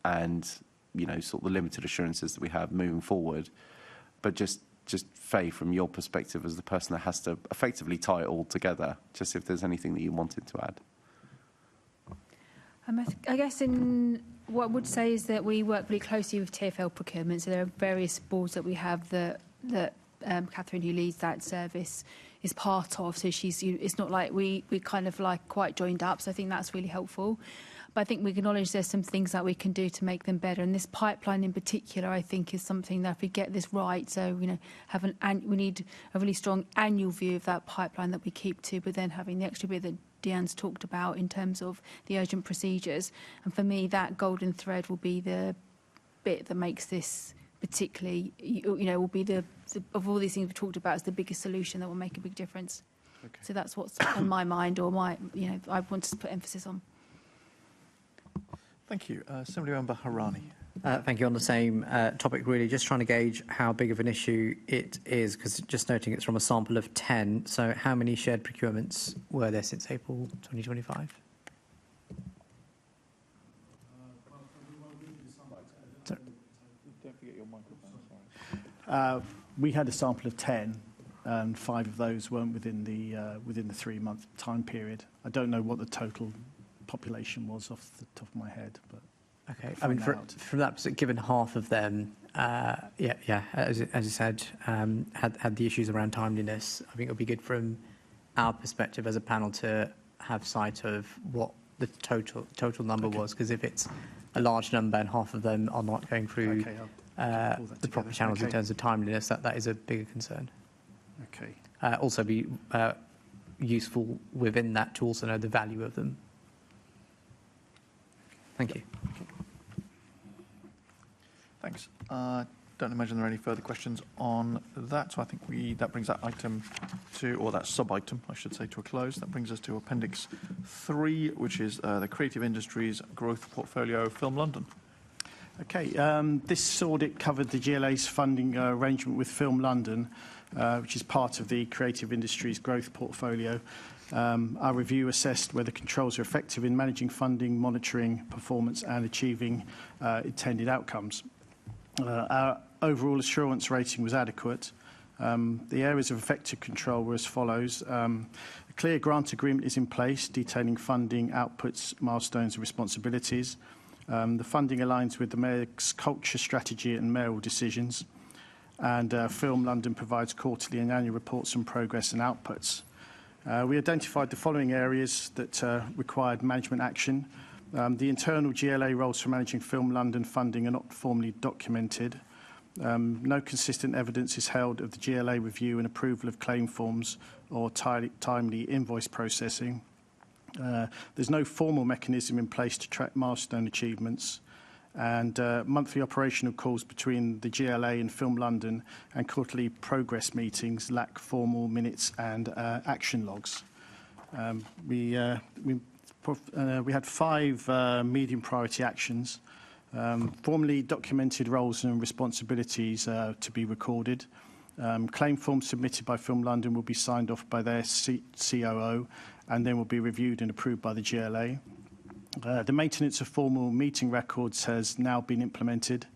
and, you know, sort of the limited assurances that we have moving forward. But just Faye, from your perspective as the person that has to effectively tie it all together, just if there's anything that you wanted to add. I guess what I would say is that we work really closely with TfL procurement. So there are various boards that we have that Catherine, who leads that service, is part of. So it's not like we kind of like quite joined up. So I think that's really helpful. But I think we acknowledge there's some things that we can do to make them better. And this pipeline in particular, I think, is something that if we get this right, so, you know, we need a really strong annual view of that pipeline that we keep to, but then having the extra bit that Deanne's talked about in terms of the urgent procedures. And for me, that golden thread will be the bit that makes this particularly, you know, will be the of all these things we've talked about, is the biggest solution that will make a big difference. Okay. So that's what's on my mind, or you know, I want to put emphasis on. Thank you. Assemblymember Harani. Thank you. On the same topic, really, just trying to gauge how big of an issue it is, because just noting it's from a sample of 10. So how many shared procurements were there since April 2025? Don't forget your microphone, sorry. We had a sample of 10, and 5 of those weren't within the 3-month time period. I don't know what the total population was off the top of my head, but okay. I mean, from that perspective, given half of them, as you said, had the issues around timeliness, I think it would be good from our perspective as a panel to have sight of what the total number was, because if it's a large number and half of them are not going through the proper channels in terms of timeliness, that is a bigger concern. Okay. Also be useful within that to also know the value of them. Thank you. Thanks. Don't imagine there are any further questions on that, so I think that brings that item to, or that sub-item, I should say, to a close. That brings us to Appendix 3, which is the Creative Industries Growth Portfolio, Film London. Okay, this audit covered the GLA's funding arrangement with Film London, which is part of the Creative Industries Growth Portfolio. Our review assessed whether controls are effective in managing funding, monitoring performance and achieving intended outcomes. Our overall assurance rating was adequate. The areas of effective control were as follows. A clear grant agreement is in place detailing funding, outputs, milestones and responsibilities. The funding aligns with the Mayor's culture strategy and mayoral decisions. And Film London provides quarterly and annual reports on progress and outputs. We identified the following areas that required management action. The internal GLA roles for managing Film London funding are not formally documented. No consistent evidence is held of the GLA review and approval of claim forms or timely invoice processing. There's no formal mechanism in place to track milestone achievements. And monthly operational calls between the GLA and Film London and quarterly progress meetings lack formal minutes and action logs. We had 5 medium priority actions, formally documented roles and responsibilities to be recorded. Claim forms submitted by Film London will be signed off by their COO and then will be reviewed and approved by the GLA. The maintenance of formal meeting records has now been implemented.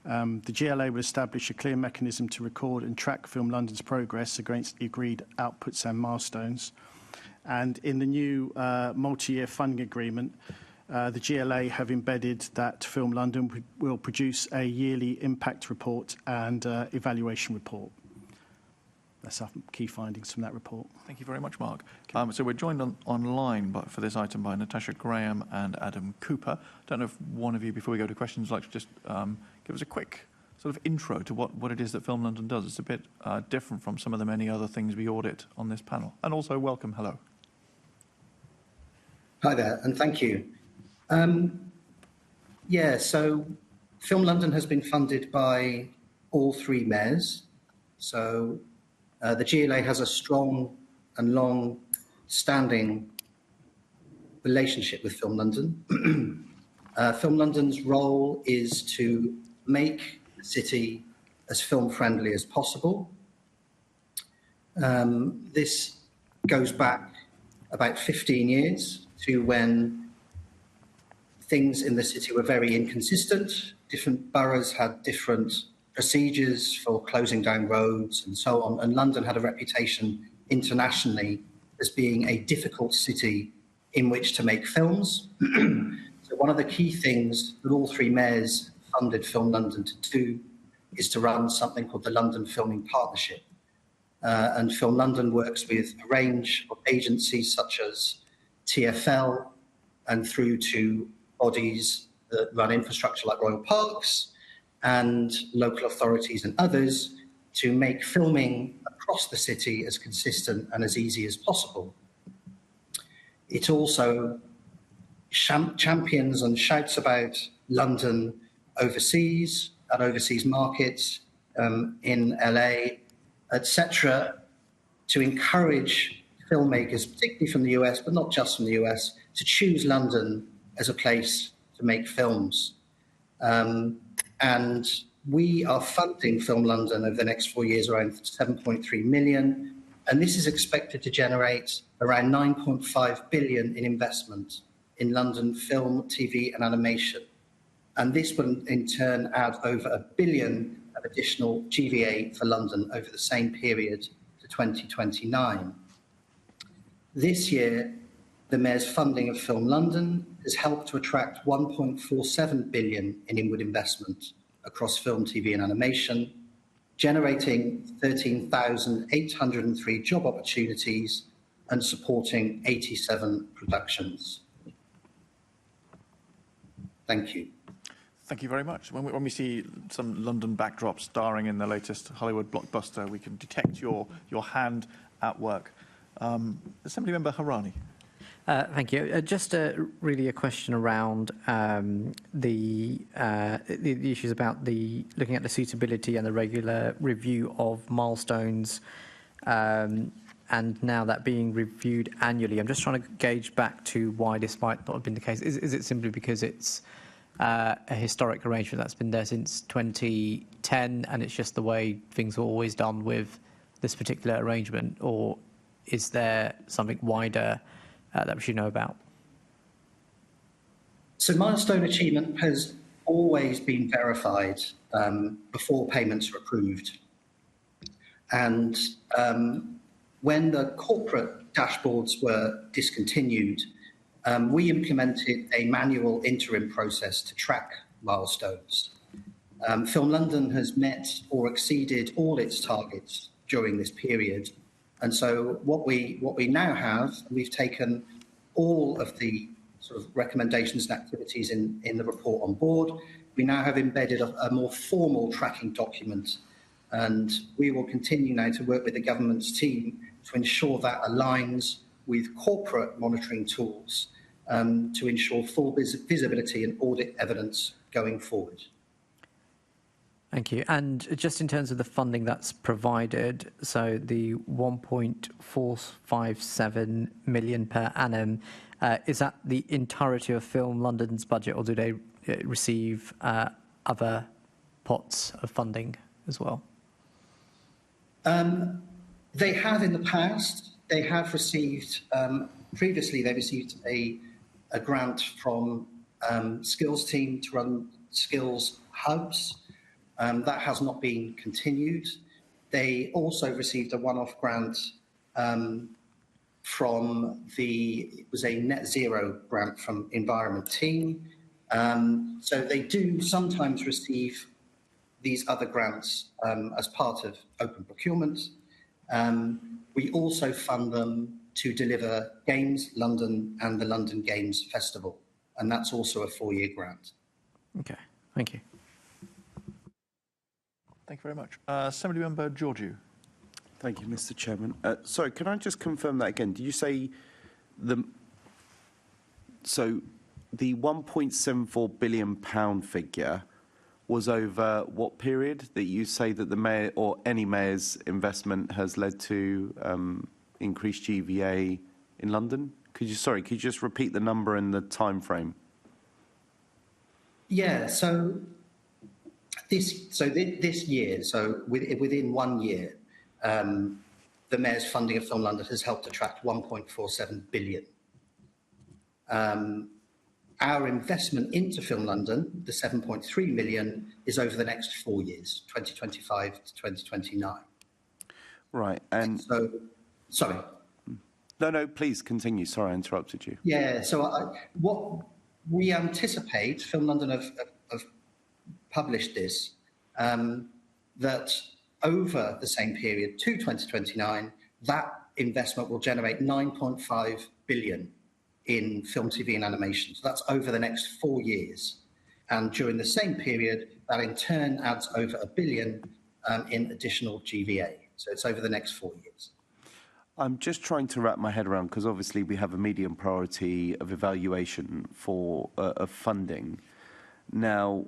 The GLA will establish a clear mechanism to record and track Film London's progress against the agreed outputs and milestones. And in the new multi-year funding agreement, the GLA have embedded that Film London will produce a yearly impact report and evaluation report. That's our key findings from that report. Thank you very much, Mark. So we're joined online for this item by Natasha Graham and Adam Cooper. Don't know if one of you, before we go to questions, would like to just give us a quick sort of intro to what it is that Film London does. It's a bit different from some of the many other things we audit on this panel. And also, welcome, hello. Hi there, and thank you. So Film London has been funded by all 3 mayors. So the GLA has a strong and long-standing relationship with Film London. Film London's role is to make the city as film friendly as possible. This goes back about 15 years to when things in the city were very inconsistent. Different boroughs had different procedures for closing down roads and so on, and London had a reputation internationally as being a difficult city in which to make films. So one of the key things that all three mayors funded Film London to do is to run something called the London Filming Partnership. And Film London works with a range of agencies such as TfL and through to bodies that run infrastructure like Royal Parks and local authorities and others to make filming across the city as consistent and as easy as possible. It also champions and shouts about London overseas, at overseas markets, in LA, etc., to encourage filmmakers, particularly from the US, but not just from the US, to choose London as a place to make films. And we are funding Film London over the next 4 years around 7.3 million, and this is expected to generate around 9.5 billion in investment in London film, TV and animation. And this will in turn add over £1 billion of additional GVA for London over the same period to 2029. This year, the Mayor's funding of Film London has helped to attract 1.47 billion in inward investment across film, TV and animation, generating 13,803 job opportunities and supporting 87 productions. Thank you. Thank you very much. When we see some London backdrops starring in the latest Hollywood blockbuster, we can detect your hand at work. Assembly Member Harani. Thank you. Just really a question around the issues about looking at the suitability and the regular review of milestones, and now that being reviewed annually. I'm just trying to gauge back to why this might not have been the case. Is it simply because it's a historic arrangement that's been there since 2010 and it's just the way things were always done with this particular arrangement, or is there something wider that we should know about? So milestone achievement has always been verified before payments are approved. And when the corporate dashboards were discontinued, we implemented a manual interim process to track milestones. Film London has met or exceeded all its targets during this period. And so what we now have, we've taken all of the sort of recommendations and activities in the report on board. We now have embedded a more formal tracking document, and we will continue now to work with the government's team to ensure that aligns with corporate monitoring tools to ensure full visibility and audit evidence going forward. Thank you. And just in terms of the funding that's provided, so the 1.457 million per annum, is that the entirety of Film London's budget, or do they receive other pots of funding as well? They have in the past. They have received, previously they received a grant from Skills Team to run skills hubs. That has not been continued. They also received a one-off grant from it was a net zero grant from Environment Team. So they do sometimes receive these other grants as part of open procurement. We also fund them to deliver Games London and the London Games Festival, and that's also a 4-year grant. Okay, thank you. Thank you very much. Assembly Member Georgiou. Thank you, Mr. Chairman. Sorry, can I just confirm that again? Did you say the £1.74 billion figure was over what period that you say that the mayor or any mayor's investment has led to increased GVA in London? Could you just repeat the number and the time frame? Yeah, so this year, so within 1 year, the Mayor's funding of Film London has helped attract 1.47 billion. Our investment into Film London, the 7.3 million, is over the next 4 years, 2025 to 2029. Right, and... So, sorry. No, please continue. Sorry, I interrupted you. Yeah, so what we anticipate, Film London have published this, that over the same period to 2029, that investment will generate 9.5 billion in film, TV and animation. So that's over the next 4 years. And during the same period, that in turn adds over $1 billion in additional GVA. So it's over the next 4 years. I'm just trying to wrap my head around, because obviously we have a medium priority of evaluation for of funding. Now,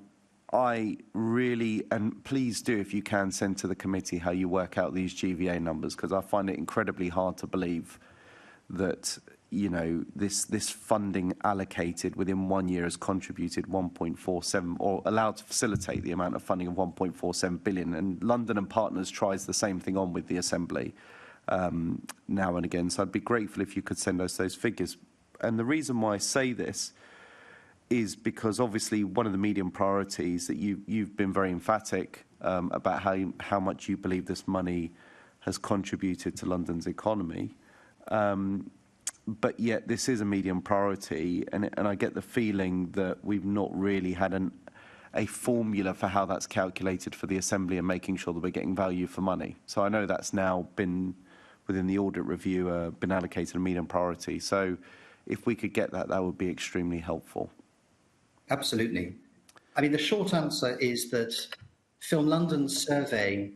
I really, and please do if you can send to the committee how you work out these GVA numbers, because I find it incredibly hard to believe that, you know, this funding allocated within 1 year has contributed 1.47, or allowed to facilitate the amount of funding of 1.47 billion. And London and Partners tries the same thing on with the Assembly now and again. So I'd be grateful if you could send us those figures. And the reason why I say this is because obviously one of the medium priorities that you've been very emphatic about how much you believe this money has contributed to London's economy. But yet this is a medium priority, and I get the feeling that we've not really had a formula for how that's calculated for the Assembly and making sure that we're getting value for money. So I know that's now been, within the audit review, been allocated a medium priority. So if we could get that, that would be extremely helpful. Absolutely. I mean, the short answer is that Film London survey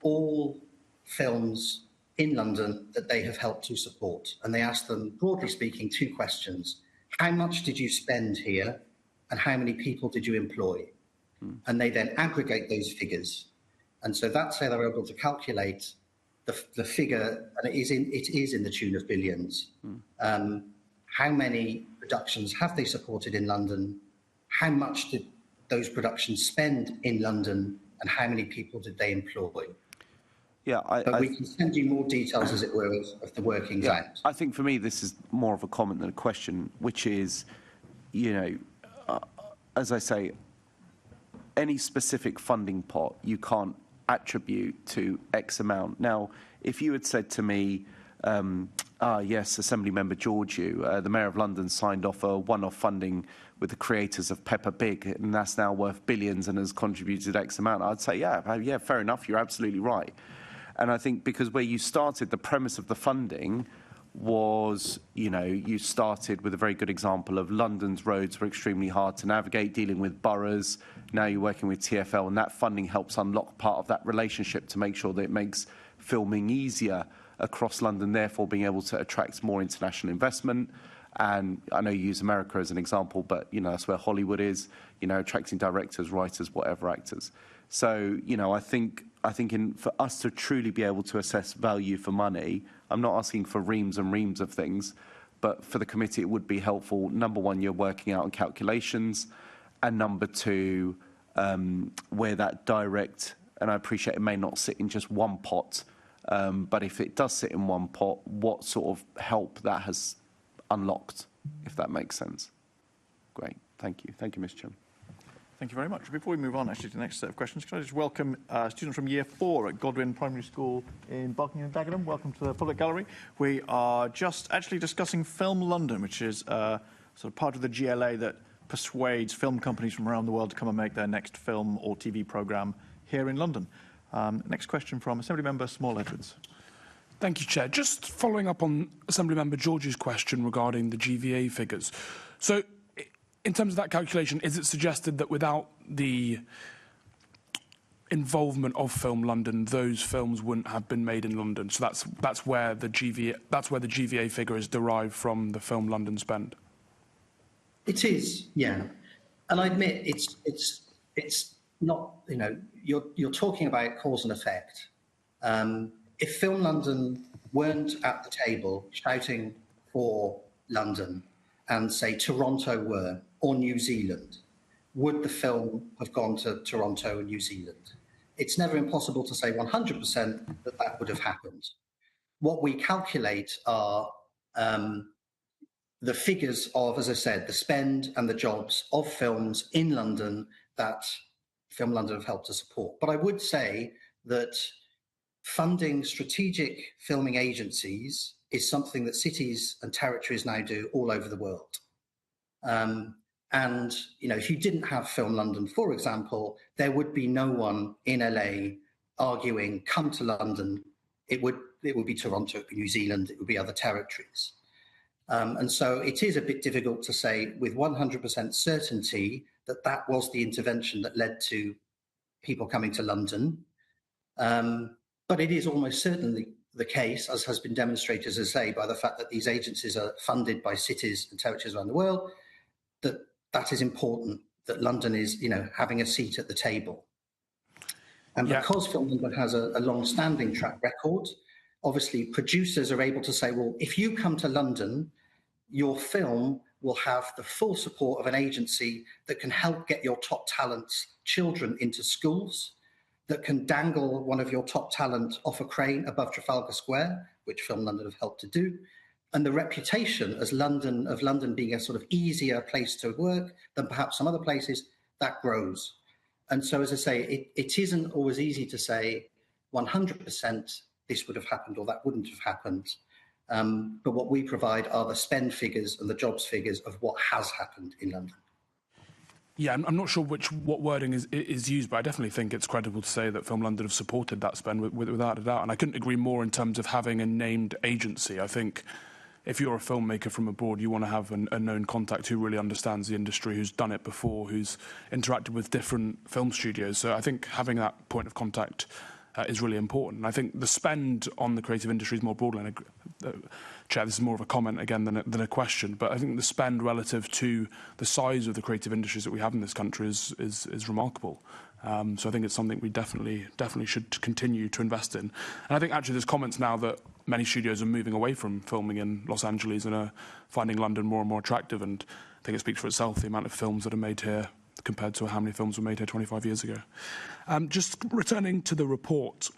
all films in London that they have helped to support. And they ask them, broadly speaking, 2 questions. How much did you spend here? And how many people did you employ? And they then aggregate those figures. And so that's how they're able to calculate the figure, and it is in the tune of billions. How many productions have they supported in London? How much did those productions spend in London? And how many people did they employ? Yeah, but we can send you more details, as it were, of the workings out. I think for me this is more of a comment than a question, which is, you know, as I say, any specific funding pot you can't attribute to X amount. Now, if you had said to me, yes, Assembly Member Georgiou, the Mayor of London signed off a one-off funding with the creators of Peppa Pig, and that's now worth billions and has contributed X amount, I'd say, yeah, fair enough, you're absolutely right. And I think because where you started, the premise of the funding was, you know, you started with a very good example of London's roads were extremely hard to navigate, dealing with boroughs. Now you're working with TfL, and that funding helps unlock part of that relationship to make sure that it makes filming easier across London, therefore being able to attract more international investment. And I know you use America as an example, but, you know, that's where Hollywood is, you know, attracting directors, writers, whatever, actors. So, you know, I think for us to truly be able to assess value for money, I'm not asking for reams and reams of things, but for the committee it would be helpful. Number one, you're working out on calculations, and number two, where that direct, and I appreciate it may not sit in just one pot, but if it does sit in one pot, what sort of help that has unlocked, if that makes sense. Great, thank you. Thank you, Mr. Chairman. Thank you very much. Before we move on, actually, to the next set of questions, can I just welcome students from Year 4 at Godwin Primary School in Barking and Dagenham. Welcome to the public gallery. We are just actually discussing Film London, which is sort of part of the GLA that persuades film companies from around the world to come and make their next film or TV programme here in London. Next question from Assemblymember Small-Edwards. Thank you, Chair. Just following up on Assemblymember George's question regarding the GVA figures. So, in terms of that calculation, is it suggested that without the involvement of Film London, those films wouldn't have been made in London? So that's where the GVA figure is derived from, the Film London spend. It is, yeah, and I admit it's not. You know, you're talking about cause and effect. If Film London weren't at the table shouting for London and, say, Toronto were, or New Zealand, would the film have gone to Toronto and New Zealand? It's never impossible to say 100% that that would have happened. What we calculate are the figures of, as I said, the spend and the jobs of films in London that Film London have helped to support. But I would say that funding strategic filming agencies is something that cities and territories now do all over the world. And, you know, if you didn't have Film London, for example, there would be no one in LA arguing, come to London. It would be Toronto, it would be New Zealand, it would be other territories. And so it is a bit difficult to say with 100% certainty that that was the intervention that led to people coming to London. But it is almost certainly the case, as has been demonstrated, as I say, by the fact that these agencies are funded by cities and territories around the world, that is important, that London is, you know, having a seat at the table. And because Film London has a long-standing track record, obviously producers are able to say, well, if you come to London, your film will have the full support of an agency that can help get your top talent's children into schools, that can dangle one of your top talent off a crane above Trafalgar Square, which Film London have helped to do. And the reputation as London being a sort of easier place to work than perhaps some other places, that grows. And so, as I say, it isn't always easy to say 100% this would have happened or that wouldn't have happened. But what we provide are the spend figures and the jobs figures of what has happened in London. Yeah, I'm not sure what wording is used, but I definitely think it's credible to say that Film London have supported that spend without a doubt. And I couldn't agree more in terms of having a named agency. I think if you're a filmmaker from abroad, you want to have a known contact who really understands the industry, who's done it before, who's interacted with different film studios. So I think having that point of contact is really important. And I think the spend on the creative industries more broadly, and Chair, this is more of a comment again than a question, but I think the spend relative to the size of the creative industries that we have in this country is remarkable. So I think it's something we definitely should continue to invest in. And I think actually there's comments now that many studios are moving away from filming in Los Angeles and are finding London more and more attractive. And I think it speaks for itself, the amount of films that are made here compared to how many films were made here 25 years ago. Just returning to the report,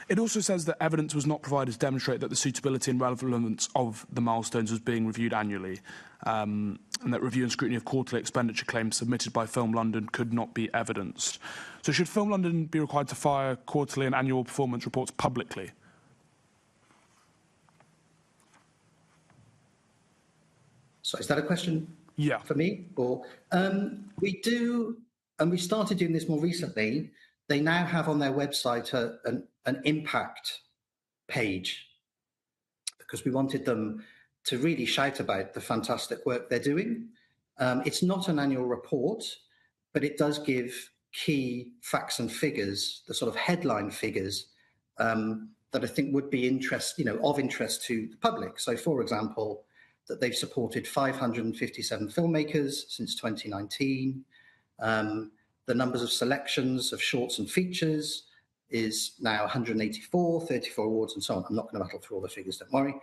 it also says that evidence was not provided to demonstrate that the suitability and relevance of the milestones was being reviewed annually, and that review and scrutiny of quarterly expenditure claims submitted by Film London could not be evidenced. So should Film London be required to fire quarterly and annual performance reports publicly? So is that a question for me? Or we do, and we started doing this more recently. They now have on their website an impact page because we wanted them to really shout about the fantastic work they're doing. It's not an annual report, but it does give key facts and figures, the sort of headline figures that I think would be of interest to the public. So, for example, that they've supported 557 filmmakers since 2019. The numbers of selections of shorts and features is now 184, 34 awards and so on. I'm not going to rattle through all the figures, don't worry.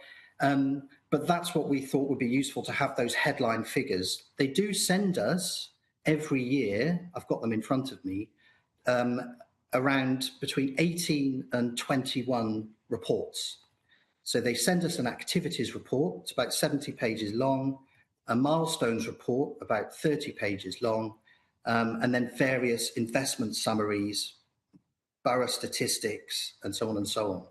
But that's what we thought would be useful to have those headline figures. They do send us every year, I've got them in front of me, around between 18 and 21 reports. So they send us an activities report, it's about 70 pages long, a milestones report, about 30 pages long, and then various investment summaries, borough statistics, and so on and so on.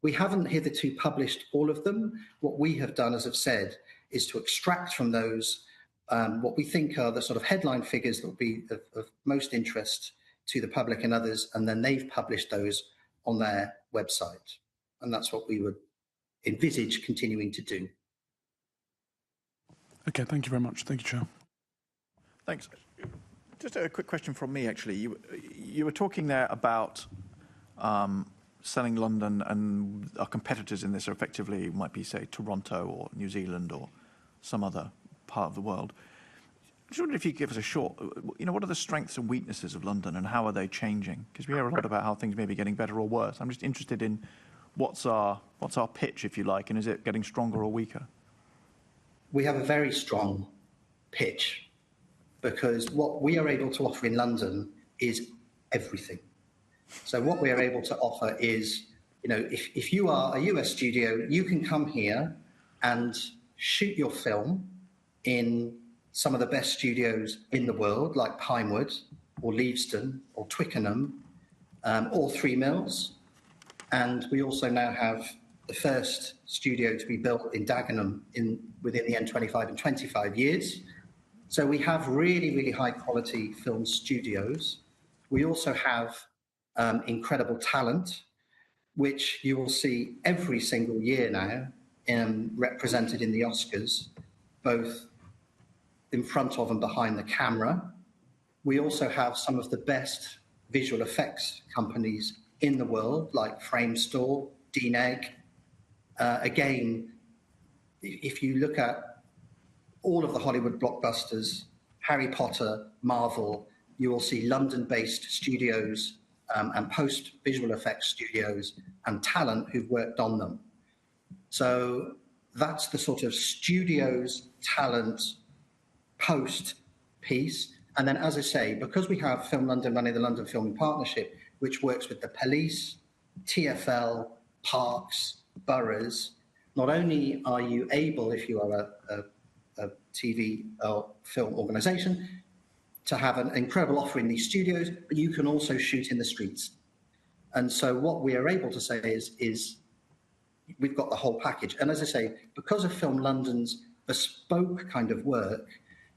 We haven't hitherto published all of them. What we have done, as I've said, is to extract from those what we think are the sort of headline figures that will be of most interest to the public and others, and then they've published those on their website. And that's what we would envisage continuing to do. Okay, thank you very much. Thank you, Chair. Thanks. Just a quick question from me, actually. You were talking there about selling London, and our competitors in this are effectively might be, say, Toronto or New Zealand or some other part of the world. I just wondered if you could give us a short, what are the strengths and weaknesses of London and how are they changing? Because we hear a lot about how things may be getting better or worse. I'm just interested in what's our pitch, if you like, and is it getting stronger or weaker? we have a very strong pitch, because what we are able to offer in London is everything. So what we are able to offer is, you know, if you are a US studio, you can come here and shoot your film in some of the best studios in the world, like Pinewood or Leavesden or Twickenham, or Three Mills. And we also now have the first studio to be built in Dagenham within the N25 in 25 years. So we have really, really high quality film studios. We also have incredible talent, which you will see every single year now represented in the Oscars, both in front of and behind the camera. We also have some of the best visual effects companies in the world, like Framestore, DNEG. Again, if you look at all of the Hollywood blockbusters, Harry Potter, Marvel, you will see London-based studios and post-visual effects studios and talent who've worked on them. So that's the sort of studios, talent, post piece. And then, as I say, because we have Film London running the London Filming Partnership, which works with the police, TfL, parks, boroughs, not only are you able, if you are a TV or film organisation, to have an incredible offer in these studios, but you can also shoot in the streets. And so what we are able to say is we've got the whole package. And as I say, because of Film London's bespoke kind of work,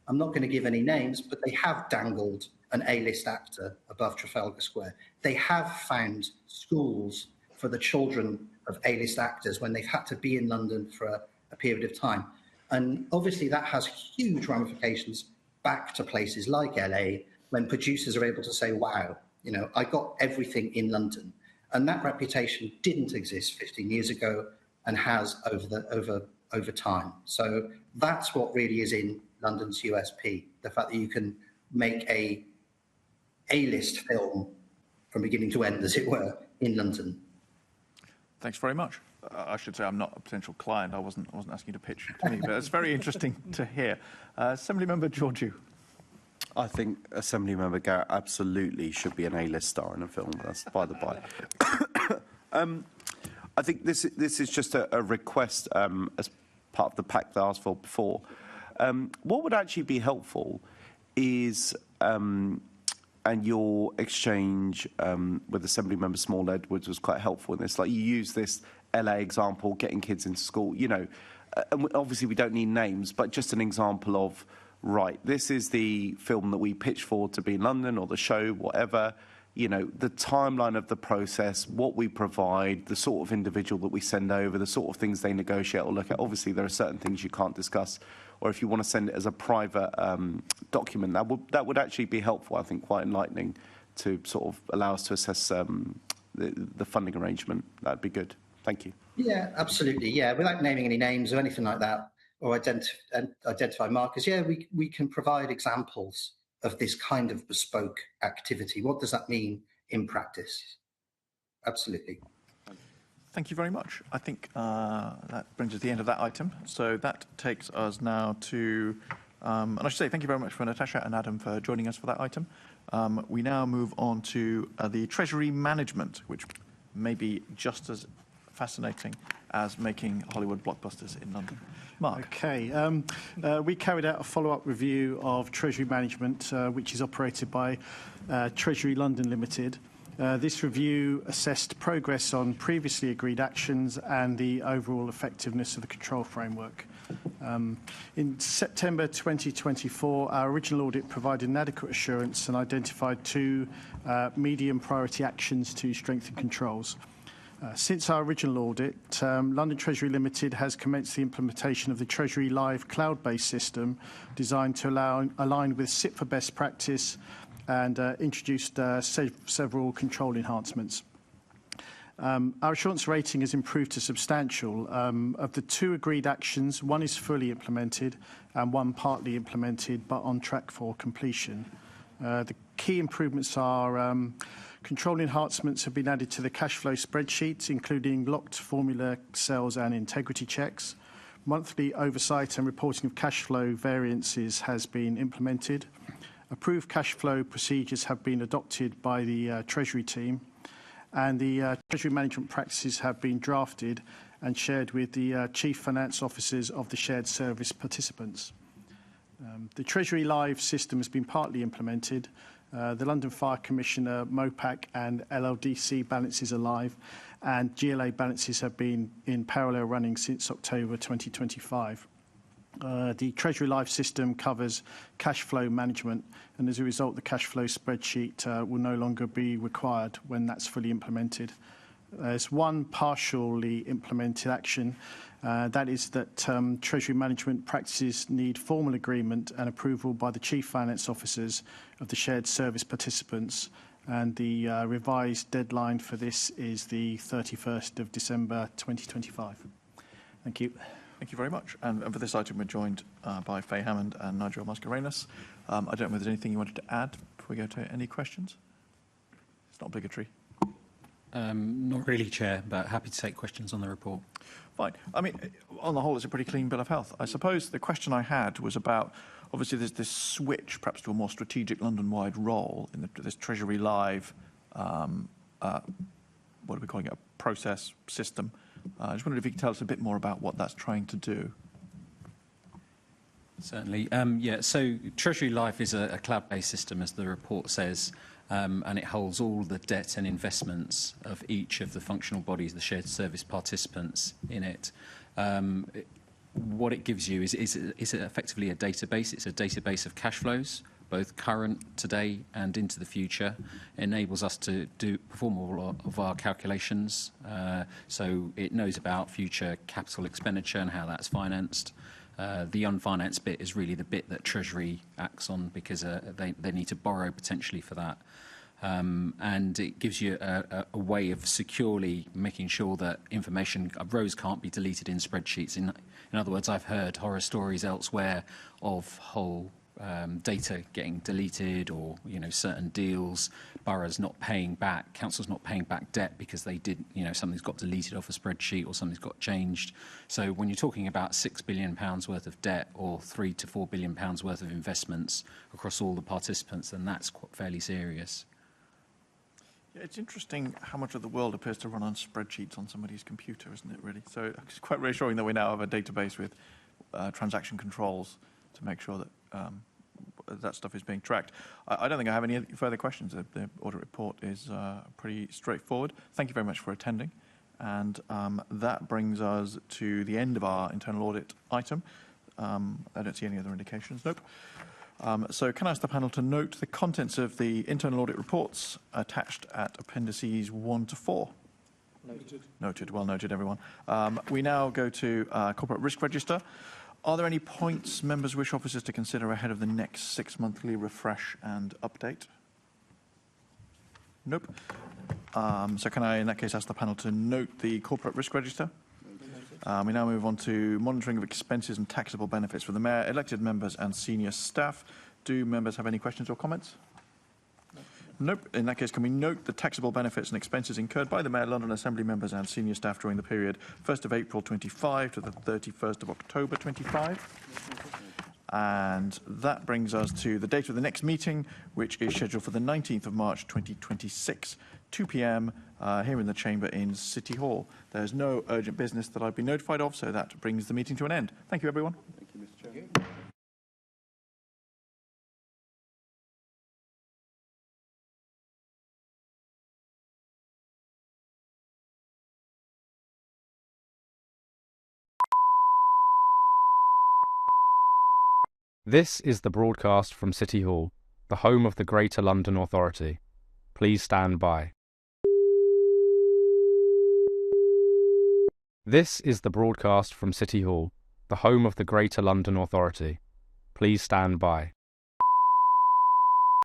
I'm not going to give any names, but they have dangled an A-list actor above Trafalgar Square. They have found schools for the children of A-list actors when they've had to be in London for a period of time. And obviously that has huge ramifications back to places like LA, when producers are able to say, wow, you know, I got everything in London. And that reputation didn't exist 15 years ago and has over time. So that's what really is in London's USP, the fact that you can make a A-list film from beginning to end, as it were, in London. Thanks very much. I should say I'm not a potential client. I wasn't asking you to pitch to me, but it's very interesting to hear. Assemblymember Georgiou. I think Assemblymember Garrett absolutely should be an A-list star in a film. That's by the by. I think this is just a request as part of the pack that I asked for before. What would actually be helpful is, and your exchange with Assemblymember Small Edwards was quite helpful in this. Like, you use this LA example, getting kids into school, you know, and obviously we don't need names, but just an example of, right, this is the film that we pitch for to be in London, or the show, whatever, you know, the timeline of the process, what we provide, the sort of individual that we send over, the sort of things they negotiate or look at. Obviously, there are certain things you can't discuss, or if you want to send it as a private document, that would actually be helpful, I think, quite enlightening to sort of allow us to assess the funding arrangement. That'd be good. Thank you. Yeah, absolutely. Yeah, without naming any names or anything like that, or identify markers, yeah, we can provide examples of this kind of bespoke activity. What does that mean in practice? Absolutely. Thank you very much. I think that brings us to the end of that item. So that takes us now to, and I should say thank you very much for Natasha and Adam for joining us for that item. We now move on to the Treasury management, which may be just as fascinating as making Hollywood blockbusters in London. Mark. Okay. We carried out a follow-up review of Treasury management, which is operated by Treasury London Limited. This review assessed progress on previously agreed actions and the overall effectiveness of the control framework. In September 2024, our original audit provided an adequate assurance and identified two medium priority actions to strengthen controls. Since our original audit, London Treasury Limited has commenced the implementation of the Treasury Live cloud-based system designed to align with SIP for best practice and introduced several control enhancements. Our assurance rating has improved to substantial. Of the two agreed actions, one is fully implemented and one partly implemented but on track for completion. The key improvements are control enhancements have been added to the cash flow spreadsheets, including locked formula cells and integrity checks. Monthly oversight and reporting of cash flow variances has been implemented. Approved cash flow procedures have been adopted by the Treasury team, and the Treasury management practices have been drafted and shared with the Chief Finance Officers of the shared service participants. The Treasury Live system has been partly implemented. The London Fire Commissioner, MOPAC and LLDC balances are live, and GLA balances have been in parallel running since October 2025. The Treasury Live system covers cash flow management, and as a result, the cash flow spreadsheet will no longer be required when that's fully implemented. There's one partially implemented action, that is that Treasury management practices need formal agreement and approval by the Chief Finance Officers of the shared service participants, and the revised deadline for this is the 31st of December 2025. Thank you. Thank you very much. And for this item, we're joined by Faye Hammond and Nigel Mascarenhas. I don't know if there's anything you wanted to add before we go to any questions. It's not obligatory. Not really, Chair, but happy to take questions on the report. Fine. I mean, on the whole, it's a pretty clean bill of health. I suppose the question I had was about, obviously, there's this switch, perhaps to a more strategic London-wide role in this Treasury Live, what are we calling it, a process system. I just wondered if you could tell us a bit more about what that's trying to do. Certainly. Yeah, so Treasury Live is a cloud-based system, as the report says, and it holds all the debt and investments of each of the functional bodies, the shared service participants in it. What it gives you is effectively a database. It's a database of cash flows, both current, today, and into the future. It enables us to perform all of our calculations. So it knows about future capital expenditure and how that's financed. The unfinanced bit is really the bit that Treasury acts on, because they need to borrow potentially for that. And it gives you a way of securely making sure that information, rows can't be deleted in spreadsheets. In other words, I've heard horror stories elsewhere of whole data getting deleted, or certain deals, boroughs not paying back, councils not paying back debt because they did, something's got deleted off a spreadsheet or something's got changed. So when you're talking about £6 billion worth of debt, or £3 to £4 billion worth of investments across all the participants, then that's fairly serious. Yeah, it's interesting how much of the world appears to run on spreadsheets on somebody's computer, isn't it, really? So it's quite reassuring that we now have a database with transaction controls to make sure that that stuff is being tracked. I don't think I have any further questions. The audit report is pretty straightforward. Thank you very much for attending. And that brings us to the end of our internal audit item. I don't see any other indications. Nope. So can I ask the panel to note the contents of the internal audit reports attached at appendices 1 to 4? Noted. Noted. Well noted, everyone. We now go to corporate risk register. Are there any points members wish officers to consider ahead of the next 6-monthly refresh and update? Nope. So can I, in that case, ask the panel to note the corporate risk register? We now move on to monitoring of expenses and taxable benefits for the Mayor, elected members and senior staff. Do members have any questions or comments? Nope. In that case, can we note the taxable benefits and expenses incurred by the Mayor, London Assembly members and senior staff during the period 1st of April 25 to the 31st of October 25? And that brings us to the date of the next meeting, which is scheduled for the 19th of March 2026, 2 p.m. Here in the chamber in City Hall. There's no urgent business that I've been notified of, so that brings the meeting to an end. Thank you, everyone. Thank you, Mr. Chairman. This is the broadcast from City Hall, the home of the Greater London Authority. Please stand by. This is the broadcast from City Hall, the home of the Greater London Authority. Please stand by.